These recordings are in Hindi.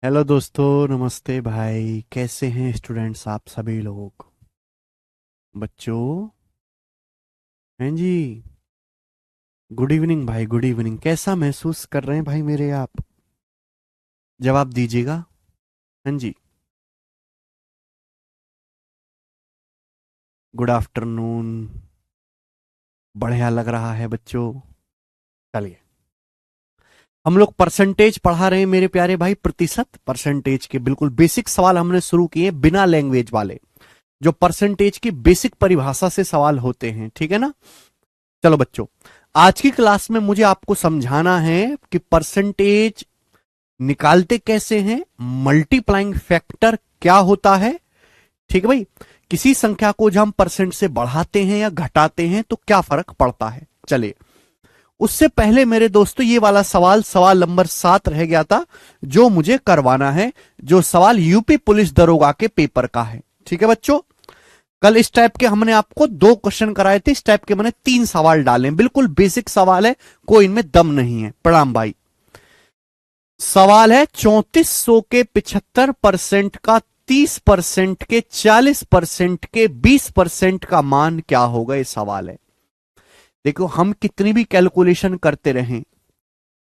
हेलो दोस्तों, नमस्ते भाई। कैसे हैं स्टूडेंट्स आप सभी लोग? बच्चों, हैं जी। गुड इवनिंग भाई, गुड इवनिंग। कैसा महसूस कर रहे हैं भाई मेरे आप? जवाब दीजिएगा। हाँ जी। Good afternoon. बढ़िया लग रहा है बच्चों। चलिए, हम लोग परसेंटेज पढ़ा रहे हैं मेरे प्यारे भाई। प्रतिशत परसेंटेज के बिल्कुल बेसिक सवाल हमने शुरू किए, बिना लैंग्वेज वाले, जो परसेंटेज की बेसिक परिभाषा से सवाल होते हैं। ठीक है ना? चलो बच्चों, आज की क्लास में मुझे आपको समझाना है कि परसेंटेज निकालते कैसे हैं, मल्टीप्लाइंग फैक्टर क्या होता है। ठीक है भाई? किसी संख्या को जब हम परसेंट से बढ़ाते हैं या घटाते हैं तो क्या फर्क पड़ता है। चलिए, उससे पहले मेरे दोस्तों, ये वाला सवाल, सवाल नंबर 7 रह गया था, जो मुझे करवाना है। जो सवाल यूपी पुलिस दरोगा के पेपर का है। ठीक है बच्चों? कल इस टाइप के हमने आपको 2 क्वेश्चन कराए थे, इस टाइप के मैंने 3 सवाल डाले। बिल्कुल बेसिक सवाल है, कोई इनमें दम नहीं है। प्रणाम भाई। सवाल है 3400 के 75% का, 30% के, 40% के, 20% का मान क्या होगा, ये सवाल है। देखो, हम कितनी भी कैलकुलेशन करते रहें,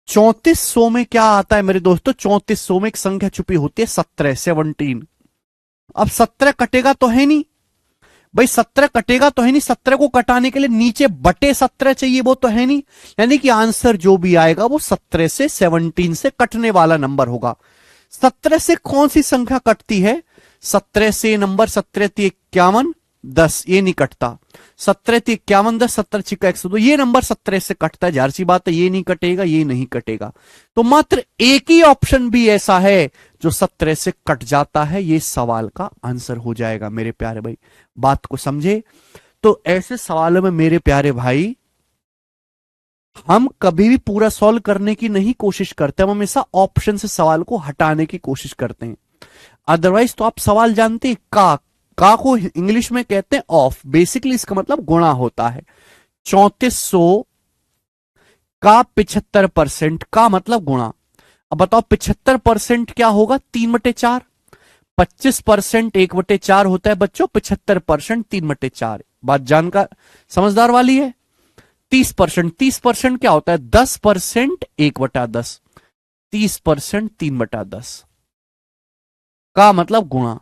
3400 में क्या आता है मेरे दोस्तों? 3400 में एक संख्या छुपी होती है, 17। अब 17 कटेगा तो है नहीं भाई, 17 कटेगा तो है नहीं। 17 को कटाने के लिए नीचे बटे 17 चाहिए, वो तो है नहीं। यानी कि आंसर जो भी आएगा वो 17 से 17 से कटने वाला नंबर होगा। 17 से कौन सी संख्या कटती है? 17 से नंबर 17 × 51 10, ये नहीं कटता। 17 × 51 10, 17 × 102, ये नंबर 17 से कटता है। जाहिर सी बात है, ये नहीं कटेगा, ये नहीं कटेगा। तो मात्र एक ही ऑप्शन भी ऐसा है जो 17 से कट जाता है। ये सवाल का आंसर हो जाएगा मेरे प्यारे भाई। बात को समझे? तो ऐसे सवालों में मेरे प्यारे भाई, हम कभी भी पूरा सॉल्व करने की नहीं कोशिश करते, हम हमेशा ऑप्शन से सवाल को हटाने की कोशिश करते हैं। अदरवाइज तो आप सवाल जानते हैं, का को इंग्लिश में कहते हैं ऑफ। बेसिकली इसका मतलब गुणा होता है। 3400 का 75% का मतलब गुणा। अब बताओ, 75% क्या होगा? 3/4। 25% 1/4 होता है बच्चों, 75% 3/4। बात जानकर समझदार वाली है। 30%, 30% क्या होता है? 10% 1/10। 30% 3/10 का मतलब गुणा।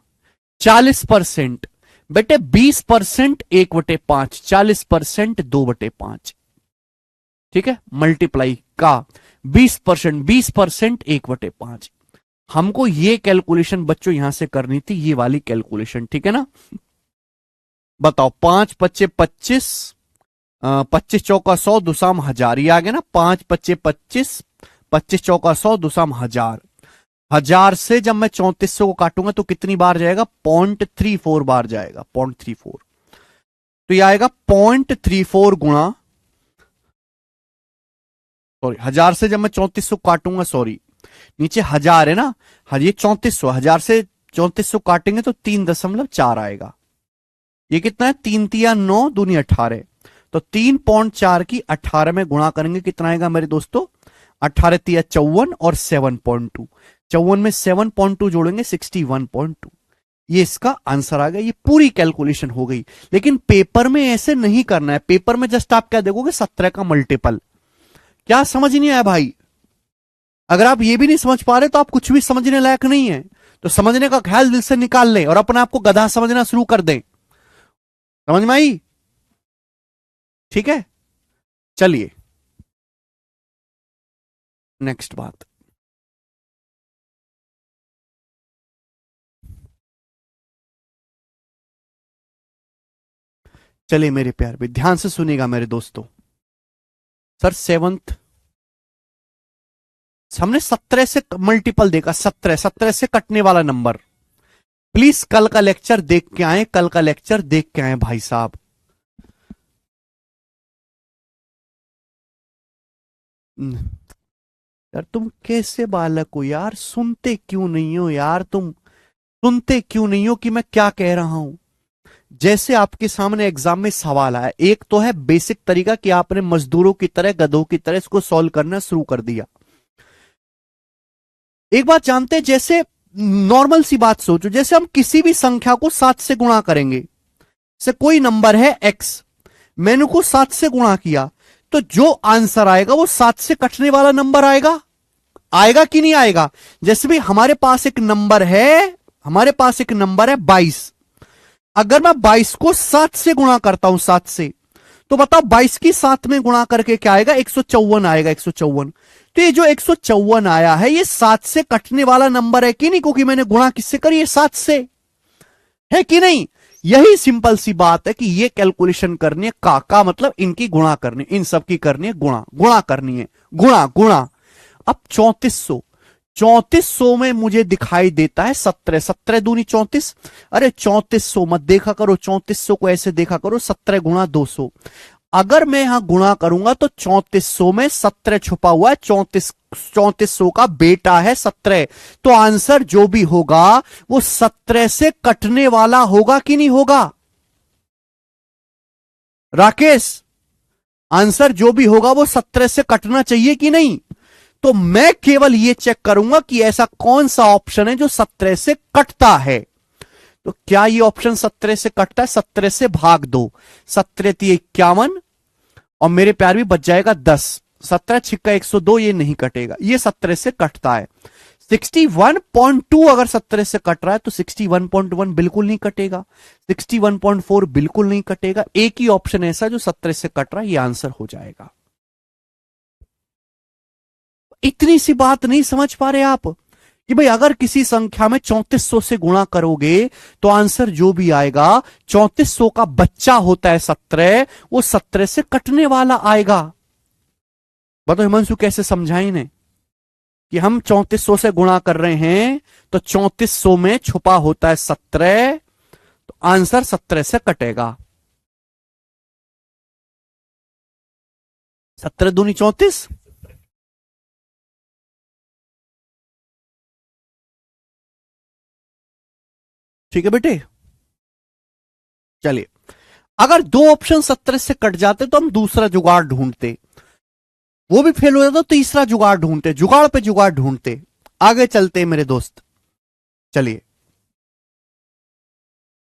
40% बेटे 20% 1/5, 40% 2/5। ठीक है? मल्टीप्लाई का 20%, 20% 1/5। हमको ये कैलकुलेशन बच्चों यहां से करनी थी, ये वाली कैलकुलेशन। ठीक है ना? बताओ, 5×5 = 25, 25 × 4 = 100, दुसाम हजार। ये आ गया ना? 5×5 = 25, 25 × 4 = 100, दुसाम हजार। हजार से जब मैं 3400 को काटूंगा तो कितनी बार जाएगा? 0.34 बार जाएगा। 0.34। तो ये आएगा 0.34 गुणा, सॉरी, हजार से जब मैं 3400 काटूंगा, सॉरी, नीचे हजार है ना, ये 3400, हजार से 3400 काटेंगे तो 3.4 आएगा। ये कितना है? 3×3 = 9, दूनी 18। तो 3.4 की 18 में गुणा करेंगे, कितना आएगा मेरे दोस्तों? 18×3 = 54 और 7.2। 54 में 7.2 जोड़ेंगे, 61.2। ये इसका आंसर आ गया। ये पूरी कैलकुलेशन हो गई। लेकिन पेपर में ऐसे नहीं करना है। पेपर में जस्ट आप क्या देखोगे? 17 का मल्टीपल। क्या समझ नहीं आया भाई? अगर आप ये भी नहीं समझ पा रहे तो आप कुछ भी समझने लायक नहीं है। तो समझने का ख्याल दिल से निकाल लें और अपने आप को गधा समझना शुरू कर दें। समझ में आई? ठीक है? चलिए, नेक्स्ट बात। चलिए मेरे प्यार भी ध्यान से सुनिएगा मेरे दोस्तों। सर, सेवंथ हमने 17 से मल्टीपल देखा, 17, 17 से कटने वाला नंबर। प्लीज कल का लेक्चर देख के आए, कल का लेक्चर देख के आए भाई साहब। यार तुम कैसे बालक हो यार? सुनते क्यों नहीं हो यार? तुम सुनते क्यों नहीं हो कि मैं क्या कह रहा हूं? जैसे आपके सामने एग्जाम में सवाल आया, एक तो है बेसिक तरीका कि आपने मजदूरों की तरह, गधों की तरह इसको सॉल्व करना शुरू कर दिया। एक बात जानते हैं, जैसे नॉर्मल सी बात सोचो, जैसे हम किसी भी संख्या को 7 से गुणा करेंगे, से कोई नंबर है x, मैंने को 7 से गुणा किया, तो जो आंसर आएगा वो 7 से कटने वाला नंबर आएगा। आएगा कि नहीं आएगा? जैसे भी हमारे पास एक नंबर है, हमारे पास एक नंबर है 22, अगर मैं 22 को 7 से गुणा करता हूं, 7 से, तो बताओ 22 की 7 में गुणा करके क्या आएगा? 154 आएगा, 154। तो ये जो 154 आया है, ये 7 से कटने वाला नंबर है कि नहीं? क्योंकि मैंने गुणा किससे करी है? 7 से, है कि नहीं? यही सिंपल सी बात है कि ये कैलकुलेशन करनी है, का मतलब इनकी गुणा करनी, इन सब की करनी है गुणा, गुणा करनी है, गुणा गुणा। अब 3400, 3400 में मुझे दिखाई देता है 17, 17 दूनी 34। अरे 3400 मत देखा करो, 3400 को ऐसे देखा करो 17 गुणा 200। अगर मैं यहां गुणा करूंगा तो 3400 में 17 छुपा हुआ है, 3400 का बेटा है 17, तो आंसर जो भी होगा वो 17 से कटने वाला होगा कि नहीं होगा? राकेश, आंसर जो भी होगा वो 17 से कटना चाहिए कि नहीं? तो मैं केवल ये चेक करूंगा कि ऐसा कौन सा ऑप्शन है जो 17 से कटता है। तो क्या ये ऑप्शन 17 से कटता है? 17 से भाग दो, 17 थी 51, और मेरे प्यार भी बच जाएगा 10, 17 छिक्का 102, ये नहीं कटेगा, ये 17 से कटता है। 61.2 अगर 17 से कट रहा है तो 61.1 बिल्कुल नहीं कटेगा, 61.4 बिल्कुल नहीं कटेगा। एक ही ऑप्शन ऐसा जो 17 से कट रहा है, ये आंसर हो जाएगा। इतनी सी बात नहीं समझ पा रहे आप कि भाई अगर किसी संख्या में 3400 से गुणा करोगे तो आंसर जो भी आएगा, 3400 का बच्चा होता है 17, वो 17 से कटने वाला आएगा। बताओ हिमांशु कैसे समझाएं इन्हें कि हम 3400 से गुणा कर रहे हैं तो 3400 में छुपा होता है 17, तो आंसर 17 से कटेगा। 17 दूनी 34, ठीक है बेटे। चलिए, अगर दो ऑप्शन 17 से कट जाते तो हम दूसरा जुगाड़ ढूंढते, वो भी फेल हो जाता तो तीसरा जुगाड़ ढूंढते, जुगाड़ पे जुगाड़ ढूंढते। आगे चलते मेरे दोस्त, चलिए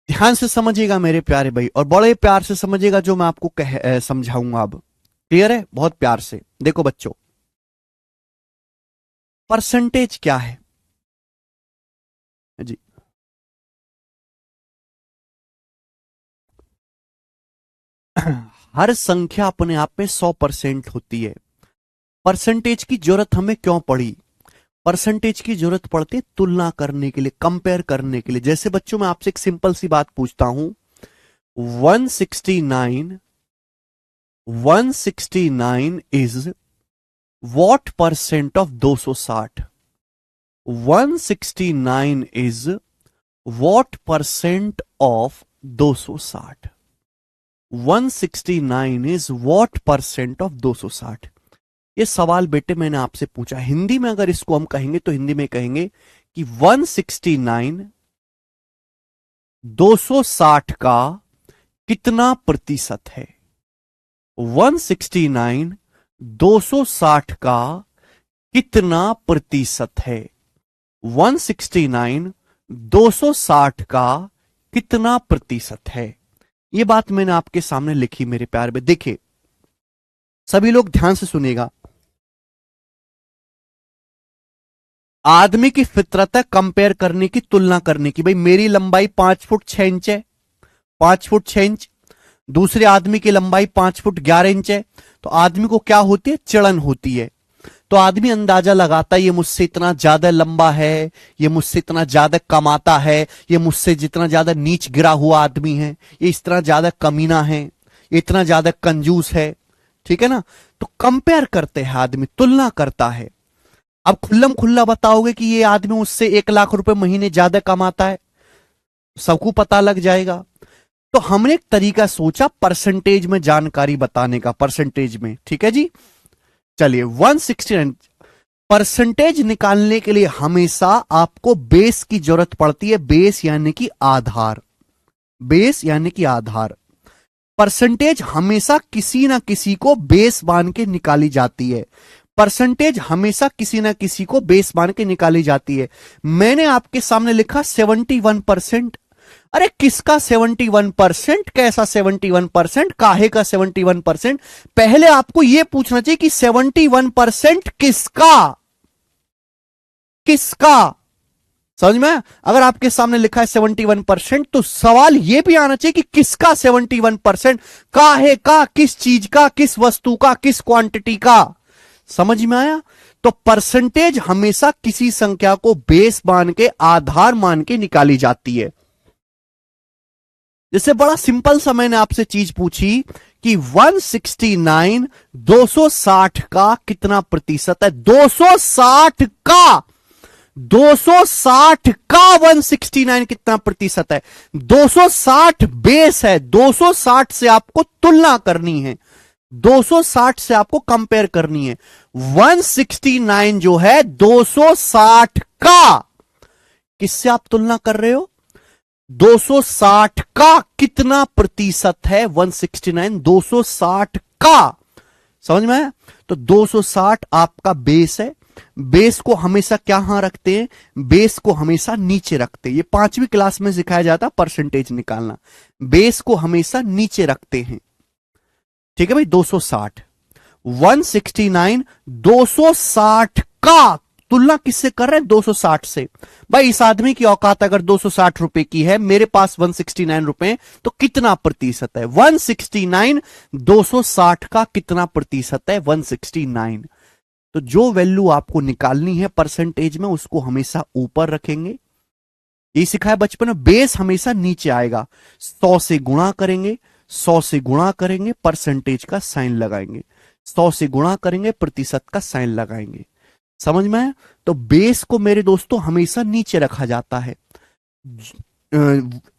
ध्यान से समझिएगा मेरे प्यारे भाई, और बड़े प्यार से समझिएगा जो मैं आपको समझाऊंगा। अब क्लियर है? बहुत प्यार से देखो बच्चों, परसेंटेज क्या है जी? हर संख्या अपने आप में 100% होती है। परसेंटेज की जरूरत हमें क्यों पड़ी? परसेंटेज की जरूरत पड़ती है तुलना करने के लिए, कंपेयर करने के लिए। जैसे बच्चों मैं आपसे एक सिंपल सी बात पूछता हूं, 169 is what percent of 260? 169 is what percent of 260? 169 is what percent of 260? ये सवाल बेटे मैंने आपसे पूछा। हिंदी में अगर इसको हम कहेंगे तो हिंदी में कहेंगे कि 169 260 का कितना प्रतिशत है? 169 260 का कितना प्रतिशत है? 169 260 का कितना प्रतिशत है? ये बात मैंने आपके सामने लिखी मेरे प्यार में। देखिए सभी लोग ध्यान से सुनिएगा, आदमी की फितरत है कंपेयर करने की, तुलना करने की। भाई मेरी लंबाई 5 फुट 6 इंच है, 5 फुट 6 इंच, दूसरे आदमी की लंबाई 5 फुट 11 इंच है, तो आदमी को क्या होती है? चिड़न होती है। तो आदमी अंदाजा लगाता है ये मुझसे इतना ज्यादा लंबा है, ये मुझसे इतना ज्यादा कमाता है, ये मुझसे जितना ज्यादा नीच गिरा हुआ आदमी है, ये इस तरह ज्यादा कमीना है, ये इतना ज्यादा कंजूस है। ठीक है ना? तो कंपेयर करते हैं आदमी, तुलना करता है। अब खुल्लम खुल्ला बताओगे कि ये आदमी मुझसे 1 लाख रुपए महीने ज्यादा कमाता है, सबको पता लग जाएगा। तो हमने एक तरीका सोचा परसेंटेज में जानकारी बताने का, परसेंटेज में। ठीक है जी, चलिए 169 परसेंटेज निकालने के लिए हमेशा आपको बेस की जरूरत पड़ती है। बेस यानी कि आधार, बेस यानी कि आधार। परसेंटेज हमेशा किसी ना किसी को बेस मान के निकाली जाती है। परसेंटेज हमेशा किसी ना किसी को बेस मान के निकाली जाती है। मैंने आपके सामने लिखा 71%। अरे किसका 71%? कैसा 71%? काहे का 71%? पहले आपको यह पूछना चाहिए कि 71% किसका, किसका। समझ में? अगर आपके सामने लिखा है 71%, तो सवाल यह भी आना चाहिए कि किसका 71%, काहे का, किस चीज का, किस वस्तु का, किस क्वांटिटी का। समझ में आया? तो परसेंटेज हमेशा किसी संख्या को बेस मान के, आधार मान के निकाली जाती है। जैसे बड़ा सिंपल सा मैंने आपसे चीज पूछी कि 169 260 का कितना प्रतिशत है? 260 का 169 कितना प्रतिशत है? 260 बेस है। 260 से आपको तुलना करनी है, 260 से आपको कंपेयर करनी है। 169 जो है 260 का, किससे आप तुलना कर रहे हो? 260 का कितना प्रतिशत है? 169 260 का। समझ में आया? तो 260 आपका बेस है। बेस को हमेशा क्या रखते हैं? बेस को हमेशा नीचे रखते हैं। ये 5वीं क्लास में सिखाया जाता है परसेंटेज निकालना। बेस को हमेशा नीचे रखते हैं। ठीक है भाई। 260 169 260 का तुलना किससे कर रहे हैं? 260 से। भाई इस आदमी की औकात अगर 260 रुपए की है, मेरे पास 169 रुपए, तो कितना प्रतिशत है? 169 260 का कितना प्रतिशत है? 169। तो जो वैल्यू आपको निकालनी है परसेंटेज में, उसको हमेशा ऊपर रखेंगे। ये सिखाया बचपन में। बेस हमेशा नीचे आएगा। 100 से गुणा करेंगे, 100 से गुणा करेंगे, परसेंटेज का साइन लगाएंगे। 100 से गुणा करेंगे, प्रतिशत का साइन लगाएंगे। समझ में आया? तो बेस को मेरे दोस्तों हमेशा नीचे रखा जाता है।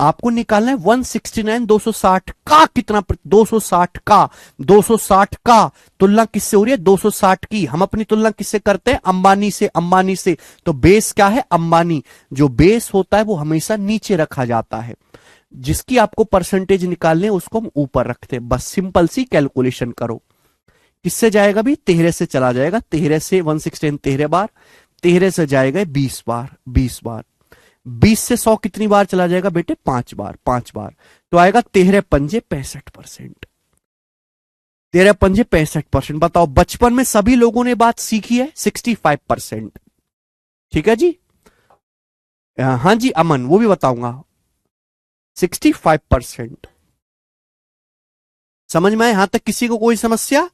आपको निकालना है 169 260 का कितना 260 का 260 का तुलना किससे हो रही है? 260 की। हम अपनी तुलना किससे करते हैं? अंबानी से। अंबानी से। तो बेस क्या है? अंबानी। जो बेस होता है वो हमेशा नीचे रखा जाता है। जिसकी आपको परसेंटेज निकालने है उसको हम ऊपर रखते हैं। बस सिंपल सी कैलकुलेशन करो। किससे जाएगा भी? 13 से चला जाएगा। 13 से 116 13 बार, 13 से जाएगा 20 बार, 20 बार। 20 से 100 कितनी बार चला जाएगा बेटे? 5 बार, 5 बार। तो आएगा 13 पंजे 65%। 13 पंजे 65%। बताओ बचपन में सभी लोगों ने बात सीखी है 65%। ठीक है जी? हाँ जी अमन, वो भी बताऊंगा। 65%। समझ में आए? यहां तक किसी को कोई समस्या?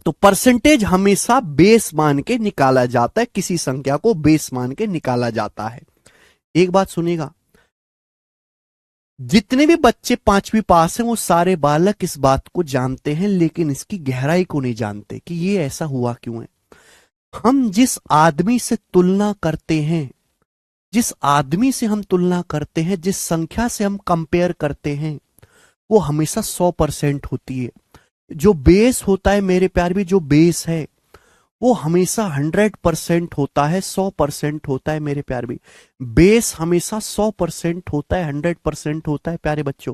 तो परसेंटेज हमेशा बेस मान के निकाला जाता है। किसी संख्या को बेस मान के निकाला जाता है। एक बात सुनिएगा, जितने भी बच्चे 5वीं पास हैं वो सारे बालक इस बात को जानते हैं, लेकिन इसकी गहराई को नहीं जानते कि ये ऐसा हुआ क्यों है। हम जिस आदमी से तुलना करते हैं, जिस आदमी से हम तुलना करते हैं, जिस संख्या से हम कंपेयर करते हैं, वो हमेशा 100% होती है। जो बेस होता है मेरे प्यार भी, जो बेस है वो हमेशा 100% होता है, 100% होता है मेरे प्यार भी। बेस हमेशा 100% होता है, 100% होता है प्यारे बच्चों।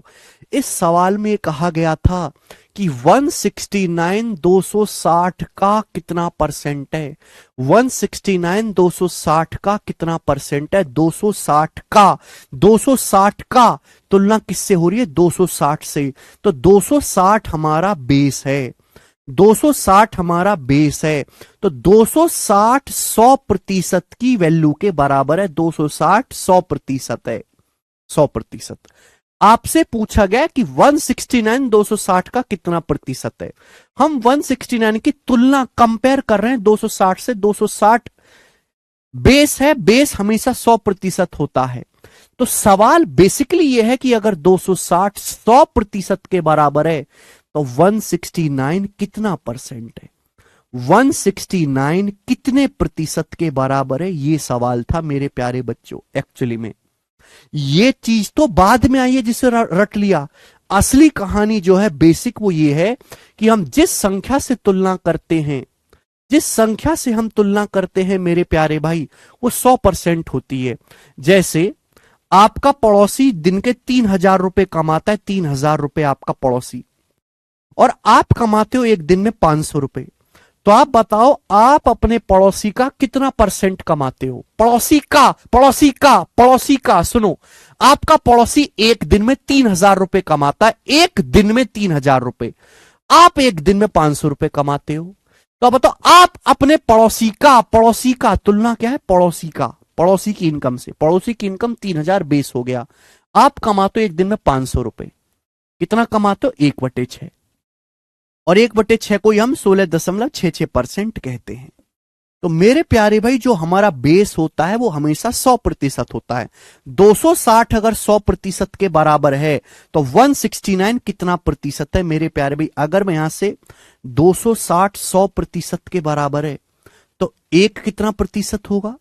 इस सवाल में कहा गया था कि 169 260 का कितना परसेंट है? 169 260 का कितना परसेंट है? 260 का। 260 का तुलना किससे हो रही है? 260 से। तो 260 हमारा बेस है। 260 हमारा बेस है। तो 260 100% की वैल्यू के बराबर है। 260 100% है। 100%। आपसे पूछा गया कि 169 260 का कितना प्रतिशत है। हम 169 की तुलना कंपेयर कर रहे हैं 260 से। 260 बेस है। बेस हमेशा 100% होता है। तो सवाल बेसिकली यह है कि अगर 260 100% के बराबर है तो 169 कितना परसेंट है? 169 कितने प्रतिशत के बराबर है? यह सवाल था मेरे प्यारे बच्चों। एक्चुअली में यह चीज तो बाद में आई है जिसे रट लिया। असली कहानी जो है बेसिक वो ये है कि हम जिस संख्या से तुलना करते हैं, जिस संख्या से हम तुलना करते हैं मेरे प्यारे भाई, वो 100% होती है। जैसे आपका पड़ोसी दिन के 3000 रुपए कमाता है। 3000 रुपए आपका पड़ोसी, और आप कमाते हो एक दिन में 500 रुपए, तो आप बताओ आप अपने पड़ोसी का कितना परसेंट कमाते हो? पड़ोसी का सुनो, आपका पड़ोसी एक दिन में 3,000 रुपए कमाता है, एक दिन में 3,000 रुपए, आप एक दिन में 500 रुपए कमाते हो। तो अब बताओ आप अपने पड़ोसी का तुलना क्या है? पड़ोसी की इनकम से। पड़ोसी की इनकम 3,000 बेस हो गया, आप कमाते हो एक दिन में 500 रुपए, कितना कमाते हो? 1/6, और 1/6 को ही हम 16.66% कहते हैं। तो मेरे प्यारे भाई, जो हमारा बेस होता है वो हमेशा 100% होता है। 260 अगर 100% के बराबर है तो 169 कितना प्रतिशत है मेरे प्यारे भाई? अगर मैं यहां से 260 100% के बराबर है तो एक कितना प्रतिशत होगा?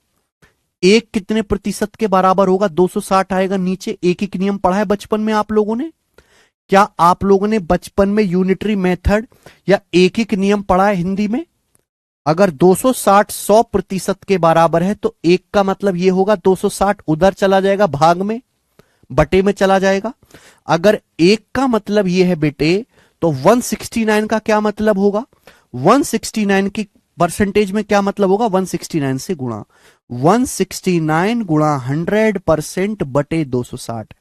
एक कितने प्रतिशत के बराबर होगा? 260 आएगा नीचे। एक एक नियम पढ़ा है बचपन में आप लोगों ने? क्या आप लोगों ने बचपन में यूनिटरी मेथड या एक एक नियम पढ़ा है हिंदी में? अगर 260 100% के बराबर है तो एक का मतलब यह होगा 260 उधर चला जाएगा, भाग में, बटे में चला जाएगा। अगर एक का मतलब यह है बेटे, तो 169 का क्या मतलब होगा? 169 की परसेंटेज में क्या मतलब होगा? 169 से गुणा, 169 गुणा 100% बटे 260।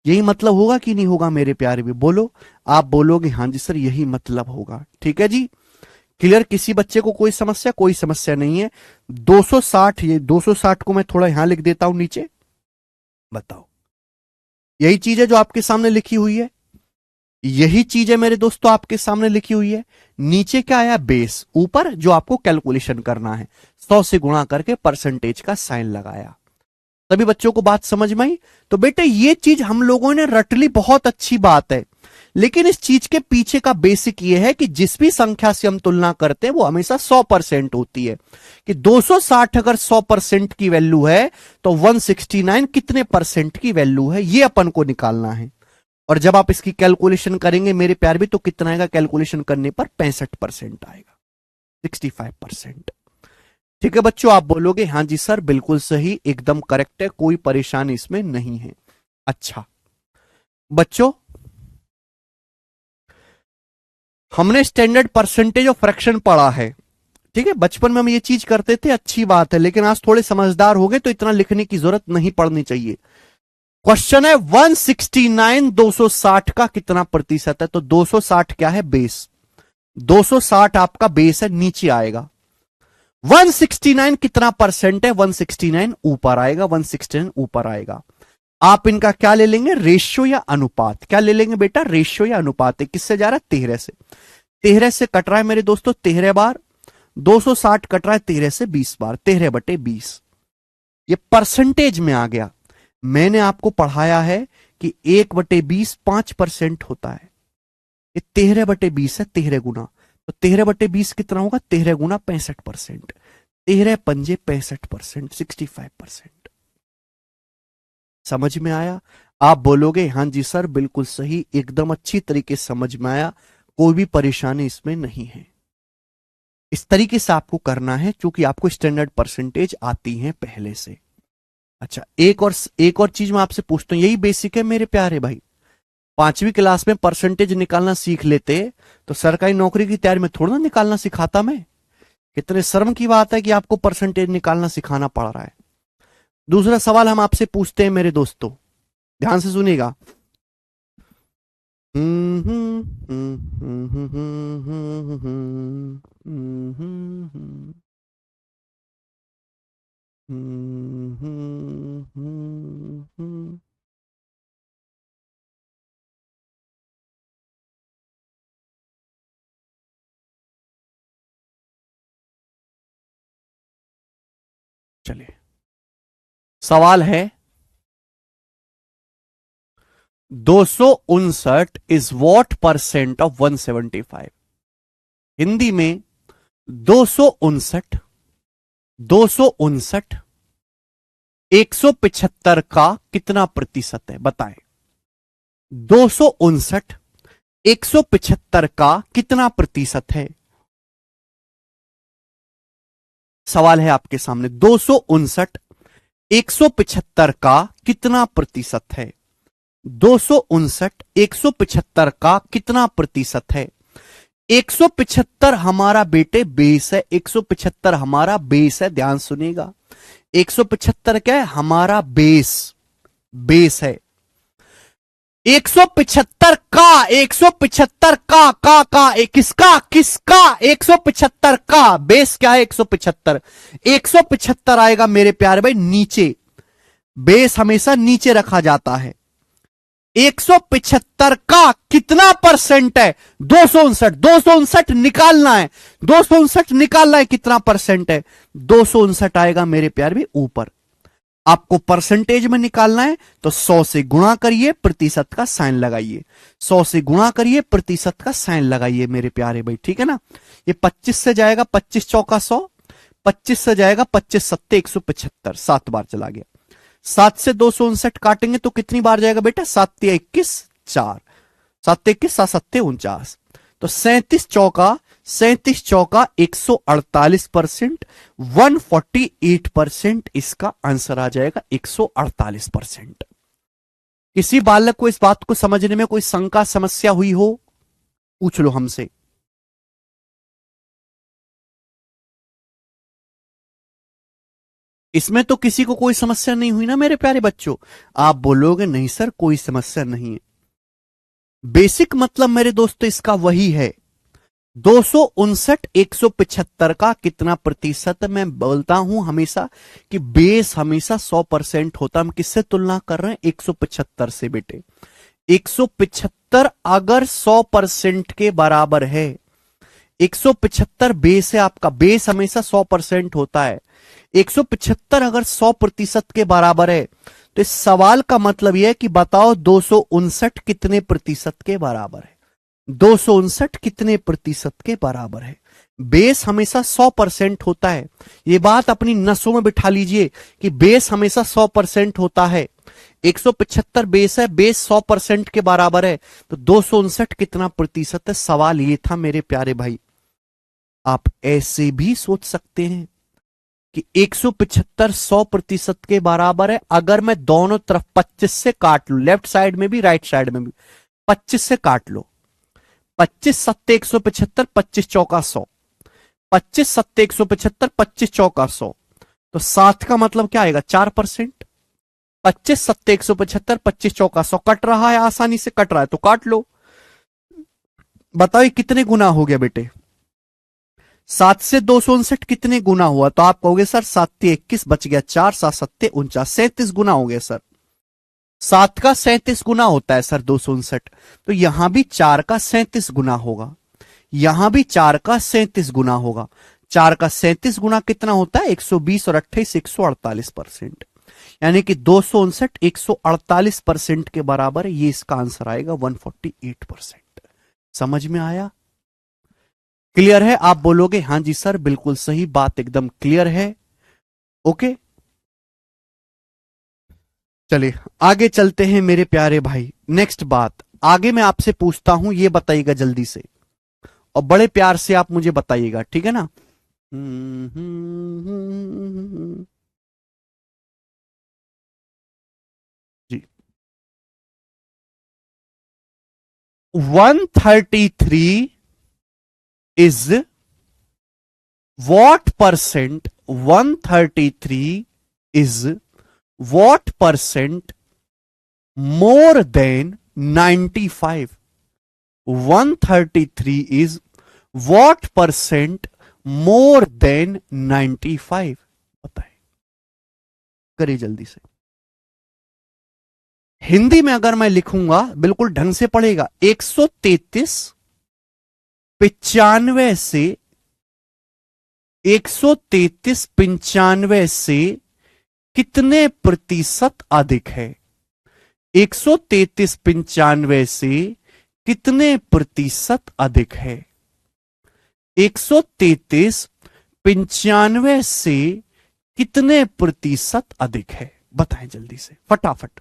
यही मतलब होगा कि नहीं होगा मेरे प्यारे भी? बोलो, आप बोलोगे हाँ जी सर यही मतलब होगा। ठीक है जी, क्लियर? किसी बच्चे को कोई समस्या? कोई समस्या नहीं है। 260, ये 260 को मैं थोड़ा यहां लिख देता हूं नीचे। बताओ, यही चीज है जो आपके सामने लिखी हुई है, यही चीज है मेरे दोस्तों आपके सामने लिखी हुई है। नीचे क्या आया? बेस। ऊपर जो आपको कैलकुलेशन करना है, 100 से गुणा करके परसेंटेज का साइन लगाया। सभी बच्चों को बात समझ में आई? तो बेटे ये चीज हम लोगों ने रट ली, बहुत अच्छी बात है, लेकिन इस चीज के पीछे का बेसिक ये है कि जिस भी संख्या से हम तुलना करते हैं वो हमेशा 100% होती है। कि 260 अगर 100% की वैल्यू है तो 169 कितने परसेंट की वैल्यू है, ये अपन को निकालना है। और जब आप इसकी कैलकुलेशन करेंगे मेरे प्यार भी, तो कितना आएगा कैलकुलेशन करने पर? 65% आएगा, 65%। ठीक है बच्चों, आप बोलोगे हाँ जी सर बिल्कुल सही, एकदम करेक्ट है, कोई परेशानी इसमें नहीं है। अच्छा बच्चों, हमने स्टैंडर्ड परसेंटेज ऑफ फ्रैक्शन पढ़ा है। ठीक है, बचपन में हम ये चीज करते थे, अच्छी बात है, लेकिन आज थोड़े समझदार हो गए तो इतना लिखने की जरूरत नहीं पड़नी चाहिए। क्वेश्चन है 169 260 का कितना प्रतिशत है? तो 260 क्या है? बेस। 260 आपका बेस है, नीचे आएगा। 169 कितना परसेंट है? 169 ऊपर आएगा, 169 ऊपर आएगा। आप इनका क्या ले लेंगे? रेशियो या अनुपात। क्या ले लेंगे बेटा? रेशियो या अनुपात। किससे जा रहा है? 13 से। 13 से कट रहा है मेरे दोस्तों 13 बार, 260 कट रहा है 13 से 20 बार, 13/20। ये परसेंटेज में आ गया। मैंने आपको पढ़ाया है कि 1/20 5% होता है, ये 13/20 है, 13 गुना। तो 13/20 कितना होगा? 13 गुना 65%, 13 पंजे 65%, 65%। समझ में आया? आप बोलोगे हाँ जी सर बिल्कुल सही, एकदम अच्छी तरीके से समझ में आया, कोई भी परेशानी इसमें नहीं है। इस तरीके से आपको करना है क्योंकि आपको स्टैंडर्ड परसेंटेज आती है पहले से। अच्छा, एक और चीज मैं आपसे पूछता हूं, यही बेसिक है मेरे प्यारे भाई। 5वीं क्लास में परसेंटेज निकालना सीख लेते तो सरकारी नौकरी की तैयारी में थोड़ा ना निकालना सिखाता मैं। कितने शर्म की बात है कि आपको परसेंटेज निकालना सिखाना पड़ रहा है। दूसरा सवाल हम आपसे पूछते हैं मेरे दोस्तों, ध्यान से सुनिएगा। चलिए, सवाल है 259 is what percent of 175? Hindi में 259 175 का कितना प्रतिशत है? बताएं। 259 175 का कितना प्रतिशत है? सवाल है आपके सामने, 259 175 का कितना प्रतिशत है? 259 175 का कितना प्रतिशत है? 175 हमारा बेटे बेस है, 175 हमारा बेस है, ध्यान सुनिएगा। 175 क्या है? हमारा बेस, बेस है। 175 का, 175 का किसका, किसका? 175 का बेस क्या है? 175, 175 आएगा मेरे प्यारे भाई नीचे, बेस हमेशा नीचे रखा जाता है। 175 का कितना परसेंट है? 259, 259 निकालना है, 259 निकालना है, कितना परसेंट है? 259 आएगा मेरे प्यारे भाई ऊपर। आपको परसेंटेज में निकालना है तो 100 से गुणा करिए, प्रतिशत का साइन लगाइए, 100 से गुणा करिए, प्रतिशत का साइन लगाइए मेरे प्यारे भाई, ठीक है ना। ये 25 से जाएगा, 25 चौका 100, 25 से जाएगा 25 सत्ते 175, 7 बार चला गया। 7 से 259 काटेंगे तो कितनी बार जाएगा बेटा? 7 21 4, 7 21 7 सत्ते 49, तो 37 चौका 148%, 148% इसका आंसर आ जाएगा, 148%। किसी बालक को इस बात को समझने में कोई शंका समस्या हुई हो, पूछ लो हमसे। इसमें तो किसी को कोई समस्या नहीं हुई ना मेरे प्यारे बच्चों? आप बोलोगे नहीं सर कोई समस्या नहीं है। बेसिक मतलब मेरे दोस्तों इसका वही है। 259 175 का कितना प्रतिशत? मैं बोलता हूं हमेशा कि बेस हमेशा 100% होता। हम किससे तुलना कर रहे हैं? 175 से बेटे। 175 अगर 100% के बराबर है, 175 बेस है आपका, बेस हमेशा 100% होता है। 175 अगर 100% के बराबर है तो इस सवाल का मतलब यह है कि बताओ 259 कितने प्रतिशत के बराबर है? 259 कितने प्रतिशत के बराबर है? बेस हमेशा 100% होता है। यह बात अपनी नसों में बिठा लीजिए कि बेस हमेशा 100% होता है। 175 बेस है, बेस 100% के बराबर है, तो 259 कितना प्रतिशत है? सवाल ये था मेरे प्यारे भाई। आप ऐसे भी सोच सकते हैं कि 175 100% के बराबर है। अगर मैं दोनों तरफ 25 से काट लू, लेफ्ट साइड में भी राइट साइड में भी 25 से काट लो, 25 सत्ते 175, 25 चौका 100, 25 सत्ते 175, 25 चौका 100, तो 7 का मतलब क्या आएगा? 4%। 25 सत्ते 175, 25 चौका 100 कट रहा है, आसानी से कट रहा है तो काट लो। बताओ कितने गुना हो गया बेटे? 7 से 259 कितने गुना हुआ? तो आप कहोगे सर 7 21 बच गया 4, 7 सत्ते 49, 37 गुना हो गया सर। 7 का 37 गुना होता है सर 259, तो यहां भी 4 का 37 गुना होगा, यहां भी 4 का 37 गुना होगा। 4 का 37 गुना कितना होता है? 120 और 28 148%, यानी कि 259 148% के बराबर है। ये इसका आंसर आएगा 148%। समझ में आया? क्लियर है? आप बोलोगे हां जी सर बिल्कुल सही बात, एकदम क्लियर है। ओके, चलिए आगे चलते हैं मेरे प्यारे भाई। नेक्स्ट बात आगे मैं आपसे पूछता हूं, ये बताइएगा जल्दी से और बड़े प्यार से आप मुझे बताइएगा, ठीक है ना। जी, 133 is what percent? 133 is what percent more than 95? 133 is what percent more than 95? बताए, करिए जल्दी से। हिंदी में अगर मैं लिखूंगा बिल्कुल ढंग से पढ़ेगा। 133 95 से, 133 95 से कितने प्रतिशत अधिक है? 133 95 से कितने प्रतिशत अधिक है? 133 95 से कितने प्रतिशत अधिक है? बताएं जल्दी से फटाफट।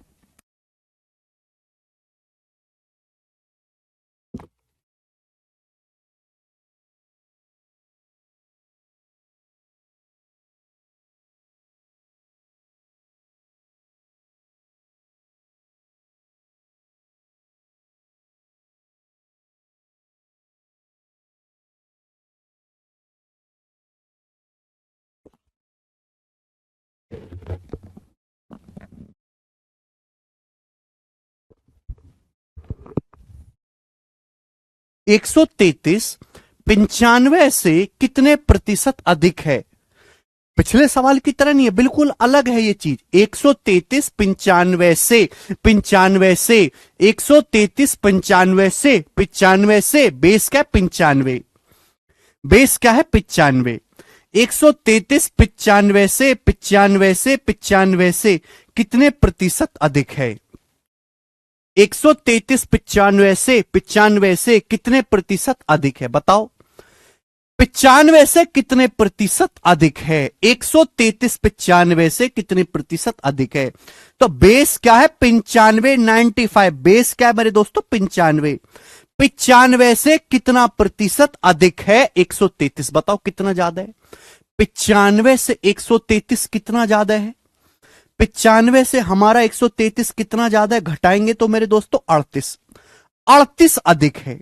133 95 से कितने प्रतिशत अधिक है? पिछले सवाल की तरह नहीं है, बिल्कुल अलग है ये चीज। 133 95 से 133 95 से बेस क्या? 95। बेस क्या है? 95। 133 95 से कितने प्रतिशत अधिक है? 133 95 से कितने प्रतिशत अधिक है? बताओ। 95 से कितने प्रतिशत अधिक है? 133 95 से कितने प्रतिशत अधिक है? तो बेस क्या है? 95 95। बेस क्या है मेरे दोस्तों? 95। 95 से कितना प्रतिशत अधिक है? 133। बताओ कितना ज्यादा है? 95 से 133 कितना ज्यादा है? 95 से हमारा 133 कितना ज्यादा है? घटाएंगे तो मेरे दोस्तों 38। 38 अधिक है।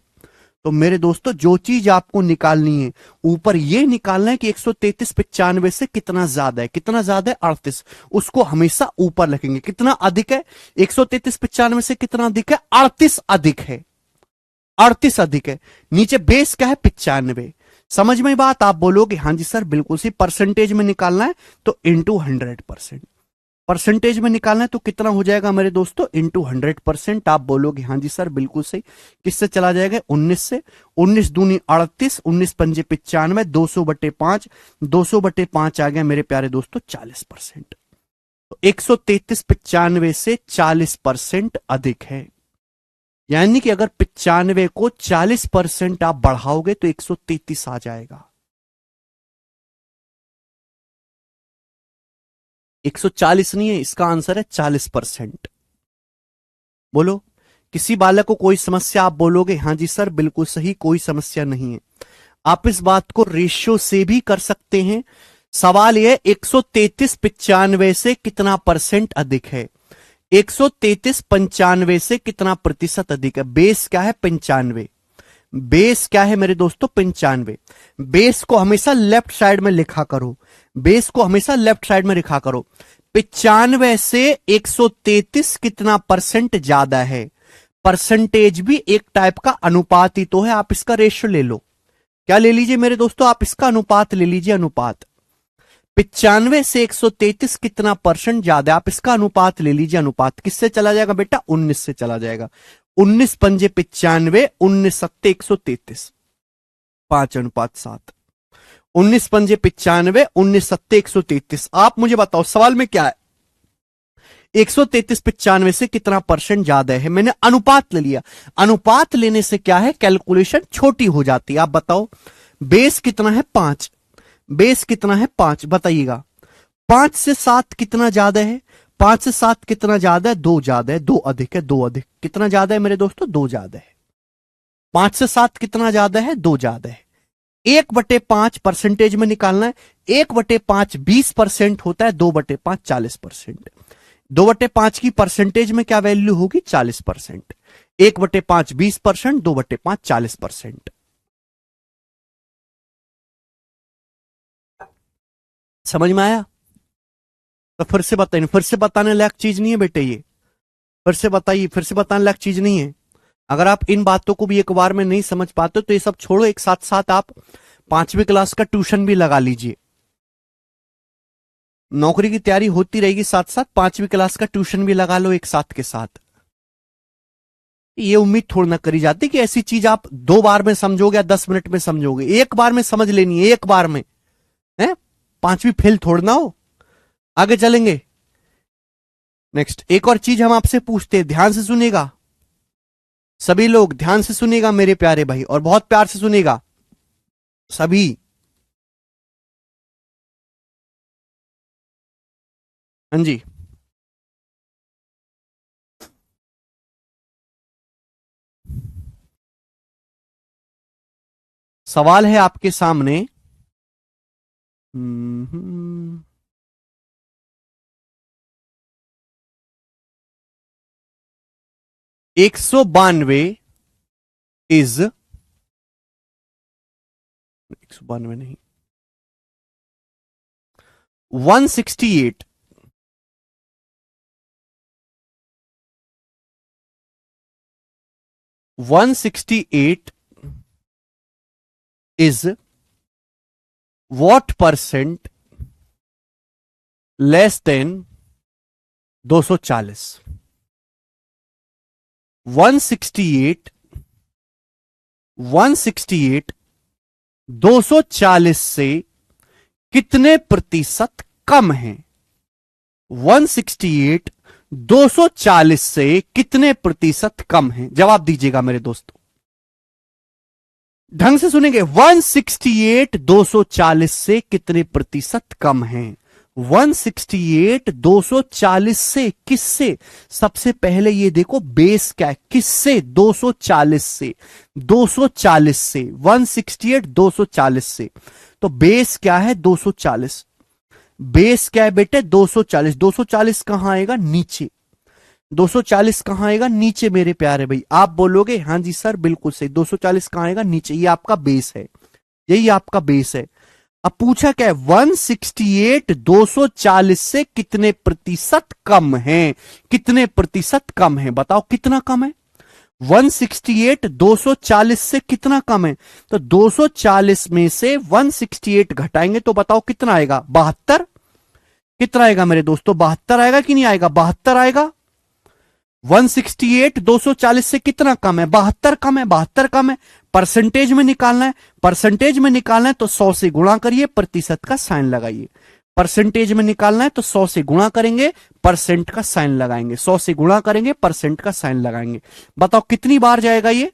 तो मेरे दोस्तों जो चीज आपको निकालनी है, ऊपर ये निकालना है कि 133 95 से कितना ज्यादा है। कितना ज्यादा है? 38। उसको हमेशा ऊपर लिखेंगे। कितना अधिक है? 133 95 से कितना अधिक है? 38 अधिक है। 38 अधिक है। नीचे बेस क्या है? 95। समझ में बात? आप बोलोगे हाँ जी सर बिल्कुल सी। परसेंटेज में निकालना है तो इंटू 100%। परसेंटेज में निकालना है तो कितना हो जाएगा मेरे दोस्तों? इंटू 100%। आप बोलोगे हाँ जी सर बिल्कुल सही। किससे चला जाएगा? 19 से। 19 दूनी 38, 19 पंजे 95, 200/5। 200/5 आ गया मेरे प्यारे दोस्तों 40%। तो 133 95 से 40% अधिक है। यानी कि अगर 95 को 40% आप बढ़ाओगे तो 133 आ जाएगा। 140 नहीं है, इसका आंसर है 40%। बोलो। किसी बालक को कोई समस्या? आप बोलोगे हाँ जी सर बिल्कुल सही, कोई समस्या नहीं है। आप इस बात को रेशियो से भी कर सकते हैं। सवाल यह 133 95 से कितना परसेंट अधिक है? 133 95 से कितना प्रतिशत अधिक है? बेस क्या है? 95। बेस क्या है मेरे दोस्तों? 95। बेस को हमेशा लेफ्ट साइड में लिखा करो। बेस को हमेशा लेफ्ट साइड में लिखा करो। 95 से 133 कितना परसेंट ज्यादा है? परसेंटेज भी एक टाइप का अनुपात ही तो है। आप इसका रेशियो ले लो। क्या ले लीजिए मेरे दोस्तों? आप इसका अनुपात ले लीजिए। अनुपात 95 से 133 कितना परसेंट ज्यादा है? आप इसका अनुपात ले लीजिए। अनुपात किससे चला जाएगा बेटा? 19 से चला जाएगा। 19 पंजे 95, 19 सत्ते 133, 5:7। 19 पंजे 95, 19 सत्ते 133। आप मुझे बताओ सवाल में क्या है? 133 95 से कितना परसेंट ज्यादा है? मैंने अनुपात ले लिया। अनुपात लेने से क्या है? कैलकुलेशन छोटी हो जाती है। आप बताओ बेस कितना है? 5। बेस कितना है? 5। बताइएगा 5 से 7 कितना ज्यादा है? 5 से 7 कितना ज्यादा है? 2 ज्यादा है। 2 अधिक है। 2 अधिक। कितना ज्यादा है मेरे दोस्तों? 2 ज्यादा है। 5 से 7 कितना ज्यादा है? 2 ज्यादा है। 1/5 परसेंटेज में निकालना है। 1/5 20% होता है। 2/5 40%। 2/5 की परसेंटेज में क्या वैल्यू होगी? 40%। 1/5 20%, 2/5 40%। समझ में आया? तो फिर से बताइए। फिर से बताने लायक चीज नहीं है बेटे ये। फिर से बताइए। फिर से बताने लायक चीज नहीं है। अगर आप इन बातों को भी एक बार में नहीं समझ पाते तो ये सब छोड़ो। एक साथ साथ आप 5वीं क्लास का ट्यूशन भी लगा लीजिए। नौकरी की तैयारी होती रहेगी, साथ साथ 5वीं क्लास का ट्यूशन भी लगा लो एक साथ के साथ। ये उम्मीद थोड़ी ना करी जाती कि ऐसी चीज आप 2 बार में समझोगे या 10 मिनट में समझोगे। एक बार में समझ लेनी है। एक बार में है। 5वीं फेल थोड़ना हो। आगे चलेंगे। नेक्स्ट एक और चीज हम आपसे पूछते हैं, ध्यान से सुनिएगा। सभी लोग ध्यान से सुनिएगा मेरे प्यारे भाई, और बहुत प्यार से सुनिएगा सभी। हाँ जी। सवाल है आपके सामने। 192 इज 192 नहीं, 168 168 is what percent less than 240? 168 168 240 से कितने प्रतिशत कम है? 168 240 से कितने प्रतिशत कम है? जवाब दीजिएगा मेरे दोस्तों, ढंग से सुनेंगे। 168 240 से कितने प्रतिशत कम है? 168 240 से किससे? सबसे पहले ये देखो बेस क्या है, किससे? 240 से, 240 से, 168 240 से। तो बेस क्या है? 240। बेस क्या है बेटे? 240। 240 कहां आएगा? नीचे। 240 कहां आएगा? नीचे मेरे प्यारे भाई। आप बोलोगे हां जी सर बिल्कुल सही। 240 कहां आएगा? नीचे। ये आपका बेस है, यही आपका बेस है। अब पूछा क्या है? 168 240 से कितने प्रतिशत कम है? कितने प्रतिशत कम है? बताओ कितना कम है? 168 240 से कितना कम है? तो 240 में से 168 घटाएंगे तो बताओ कितना आएगा? 72। कितना आएगा मेरे दोस्तों? 72 आएगा कि नहीं आएगा? 72 आएगा। 168 240 से कितना कम है? 72 कम है। 72 कम है। परसेंटेज में निकालना है, परसेंटेज में निकालना है तो 100 से गुणा करिए, प्रतिशत का साइन लगाइए। परसेंटेज में निकालना है तो 100 से गुणा करेंगे, परसेंट का साइन लगाएंगे। 100 से गुणा करेंगे, परसेंट का साइन लगाएंगे। बताओ कितनी बार जाएगा ये?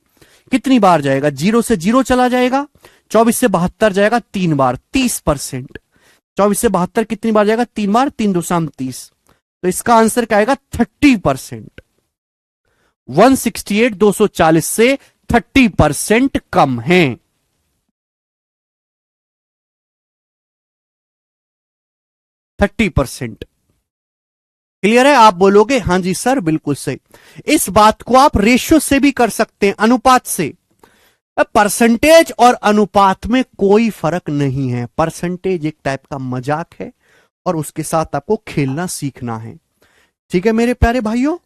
कितनी बार जाएगा? 0 से 0 चला जाएगा, 24 से 72 जाएगा 3 बार, 30%। 24 से 72 कितनी बार जाएगा? 3 बार, 3 2 30। तो इसका आंसर क्या आएगा? 30%। 168 240 से 30% कम है। 30%। क्लियर है? आप बोलोगे हां जी सर बिल्कुल सही। इस बात को आप रेशियो से भी कर सकते हैं, अनुपात से। परसेंटेज और अनुपात में कोई फर्क नहीं है। परसेंटेज एक टाइप का मजाक है और उसके साथ आपको खेलना सीखना है। ठीक है मेरे प्यारे भाइयों।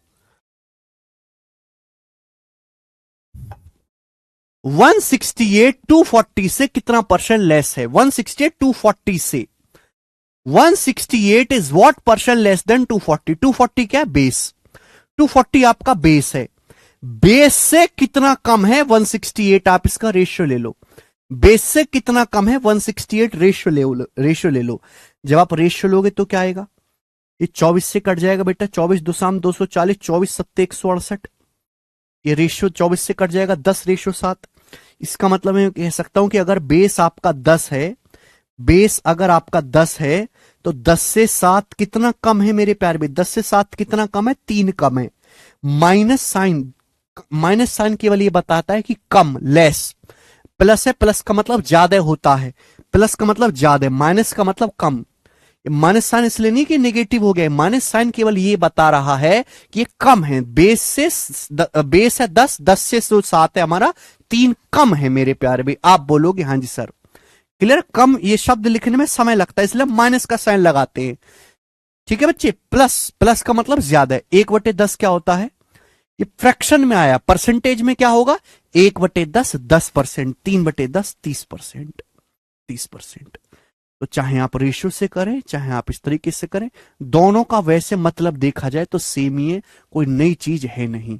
168 240 से कितना परसेंट लेस है? 168 240 से 168 is what percent less than 240? 240 क्या है? बेस। 240 आपका बेस है। बेस से कितना कम है? 168। आप इसका रेशियो ले लो। बेस से कितना कम है? 168 रेशियो ले लो। जब आप रेशियो लोगे तो क्या आएगा? ये 24 से कट जाएगा बेटा। 24 दो साम 240, 24 सत्ते 168। ये रेशियो 24 से कट जाएगा, 10 रेशियो 7। इसका मतलब मैं कह सकता हूं कि अगर बेस आपका 10 है, बेस अगर आपका 10 है तो 10 से 7 कितना कम है मेरे प्यारे भाई? 10 से 7 कितना कम है? 3 कम है। माइनस साइन, माइनस साइन केवल ये बताता है कि कम, लेस। प्लस है, प्लस का मतलब ज्यादा होता है, प्लस का मतलब ज्यादा, माइनस का मतलब कम। माइनस साइन इसलिए नहीं कि नेगेटिव हो गया, माइनस साइन केवल ये बता रहा है कि ये कम है। बेस से बेस है 10, 10 से जो 7 है हमारा 3 कम है मेरे प्यारे भाई। आप बोलोगे हाँ जी सर। क्लियर? कम ये शब्द लिखने में समय लगता है इसलिए माइनस का साइन लगाते हैं। ठीक है बच्चे? प्लस, प्लस का मतलब ज्यादा है। 1/10 क्या होता है? ये फ्रैक्शन में आया, परसेंटेज में क्या होगा? 1/10 10%, 3/10 30%, 30%। तो चाहे आप रेशियो से करें, चाहे आप इस तरीके से करें, दोनों का वैसे मतलब देखा जाए तो सेम ही है, कोई नई चीज है नहीं।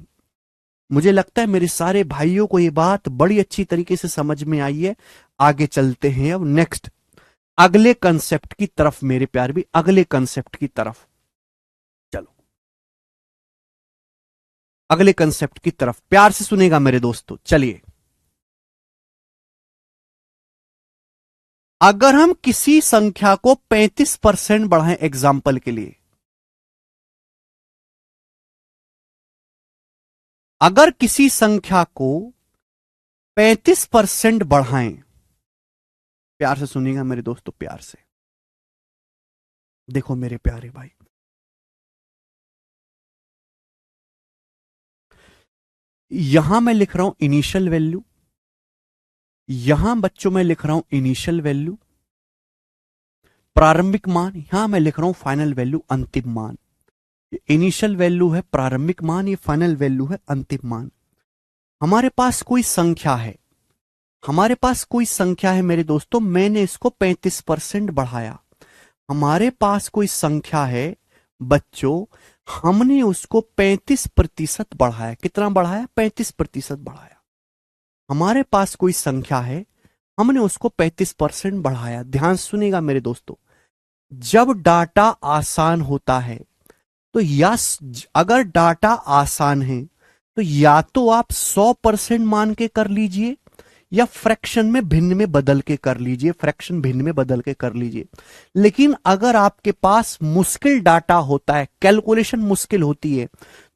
मुझे लगता है मेरे सारे भाइयों को ये बात बड़ी अच्छी तरीके से समझ में आई है। आगे चलते हैं अब नेक्स्ट, अगले कंसेप्ट की तरफ मेरे प्यार भी, अगले कंसेप्ट की तरफ चलो। अगले कंसेप्ट की तरफ प्यार से सुनेगा मेरे दोस्तों। चलिए, अगर हम किसी संख्या को 35% बढ़ाएं, एग्जाम्पल के लिए, अगर किसी संख्या को 35% बढ़ाएं, प्यार से सुनिएगा मेरे दोस्तों, प्यार से देखो मेरे प्यारे भाई। यहां मैं लिख रहा हूं इनिशियल वैल्यू, यहां बच्चों में लिख रहा हूं इनिशियल वैल्यू, प्रारंभिक मान, यहां मैं लिख रहा हूं फाइनल वैल्यू, अंतिम मान। ये इनिशियल वैल्यू है प्रारंभिक मान, ये फाइनल वैल्यू है अंतिम मान। हमारे पास कोई संख्या है, हमारे पास कोई संख्या है मेरे दोस्तों, मैंने इसको 35% बढ़ाया। हमारे पास कोई संख्या है बच्चों, हमने उसको 35% बढ़ाया। कितना बढ़ाया? 35% बढ़ाया। हमारे पास कोई संख्या है, हमने उसको 35% बढ़ाया। ध्यान सुनिएगा मेरे दोस्तों, जब डाटा आसान होता है तो अगर डाटा आसान है तो या तो आप 100% मान के कर लीजिए या फ्रैक्शन में भिन्न में बदल के कर लीजिए, फ्रैक्शन भिन्न में बदल के कर लीजिए। लेकिन अगर आपके पास मुश्किल डाटा होता है, कैलकुलेशन मुश्किल होती है,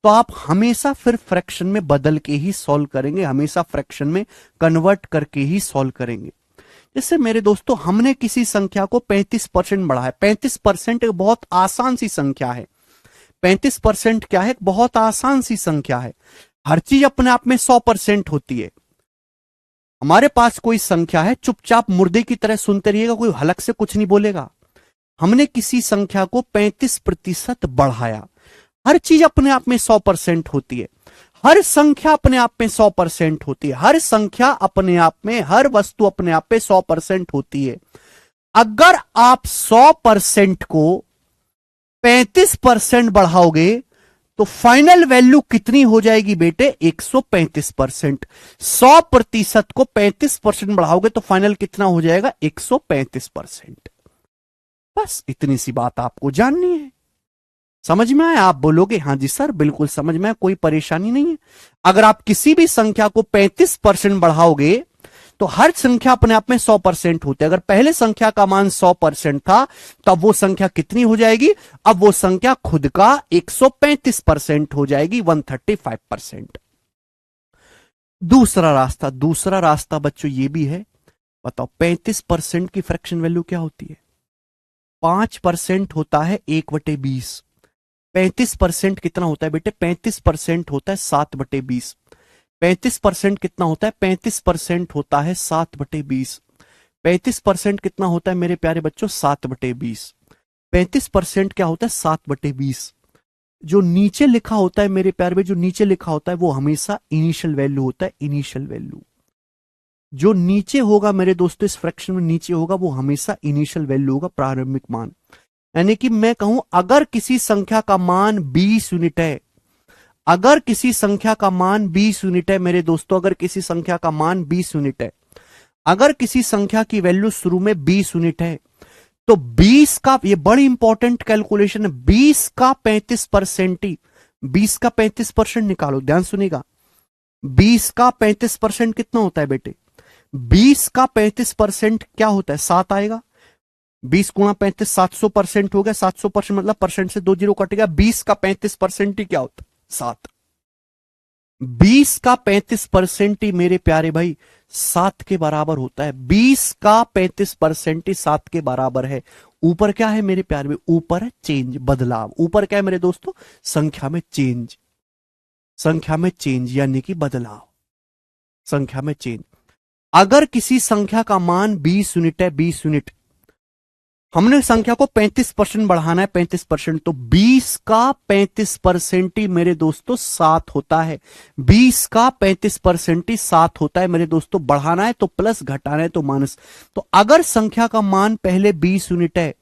तो आप हमेशा फिर फ्रैक्शन में बदल के ही सॉल्व करेंगे, हमेशा फ्रैक्शन में कन्वर्ट करके ही सॉल्व करेंगे। जैसे मेरे दोस्तों, हमने किसी संख्या को 35% बढ़ाया। 35% एक बहुत आसान सी संख्या है। 35% क्या है? बहुत आसान सी संख्या है। हर चीज अपने आप में 100% होती है। हमारे पास कोई संख्या है, चुपचाप मुर्दे की तरह सुनते रहिएगा, कोई हलक से कुछ नहीं बोलेगा। हमने किसी संख्या को 35% बढ़ाया। हर चीज अपने आप में 100% होती है। हर संख्या अपने आप में 100% होती है। हर संख्या अपने आप में, हर वस्तु अपने आप में 100% होती है। अगर आप 100% को 35% बढ़ाओगे तो फाइनल वैल्यू कितनी हो जाएगी बेटे? 135%। 100% को 35% बढ़ाओगे तो फाइनल कितना हो जाएगा? 135%। बस इतनी सी बात आपको जाननी है। समझ में आया? आप बोलोगे हाँ जी सर बिल्कुल समझ में आया, कोई परेशानी नहीं है। अगर आप किसी भी संख्या को 35% बढ़ाओगे तो हर संख्या अपने आप में 100% होती है। अगर पहले संख्या का मान 100% था तो अब वो संख्या कितनी हो जाएगी? अब वो संख्या खुद का 135% हो जाएगी, 135%। दूसरा रास्ता बच्चों ये भी है। बताओ 35% की फ्रैक्शन वैल्यू क्या होती है? 5% होता है 1/20। 35% कितना होता है बेटे? 35% होता है 7/20। 35% कितना होता है? 35% होता है 7/20। 35% कितना होता है मेरे प्यारे बच्चों? 7/20। 35% क्या होता है? 7/20। जो नीचे लिखा होता है मेरे प्यारे में, जो नीचे लिखा होता है वो हमेशा इनिशियल वैल्यू होता है। इनिशियल वैल्यू जो नीचे होगा मेरे दोस्तों, इस फ्रैक्शन में नीचे होगा, वो हमेशा इनिशियल वैल्यू होगा, प्रारंभिक मान। यानी कि मैं कहूं अगर किसी संख्या का मान 20 यूनिट है, अगर किसी संख्या का मान 20 यूनिट है मेरे दोस्तों, अगर किसी संख्या का मान 20 यूनिट है, अगर किसी संख्या की वैल्यू शुरू में 20 यूनिट है, तो 20 का, ये बड़ी इंपॉर्टेंट कैलकुलेशन है, 20 का 35% ही, 20 का 35% निकालो। ध्यान सुनिएगा, 20 का 35% कितना होता है बेटे? 20 का 35% क्या होता है? 7 आएगा। 20 गुणा 35, 700% हो गया। 700% मतलब परसेंट से 2 जीरो कट गया। 20 का 35% ही क्या होता है? 7। 20 का 35% ही मेरे प्यारे भाई 7 के बराबर होता है। 20 का 35% ही 7 के बराबर है। ऊपर क्या है मेरे प्यारे भाई? ऊपर है चेंज, बदलाव। यूपर क्या है मेरे दोस्तों? संख्या में चेंज। संख्या में चेंज यानी कि बदलाव, संख्या में चेंज। अगर किसी संख्या का मान 20 यूनिट है, 20 यूनिट, हमने संख्या को 35% बढ़ाना है, 35%, तो 20 का 35% ही मेरे दोस्तों 7 होता है। 20 का 35% ही 7 होता है मेरे दोस्तों। बढ़ाना है तो प्लस, घटाना है तो माइनस। तो अगर संख्या का मान पहले 20 यूनिट है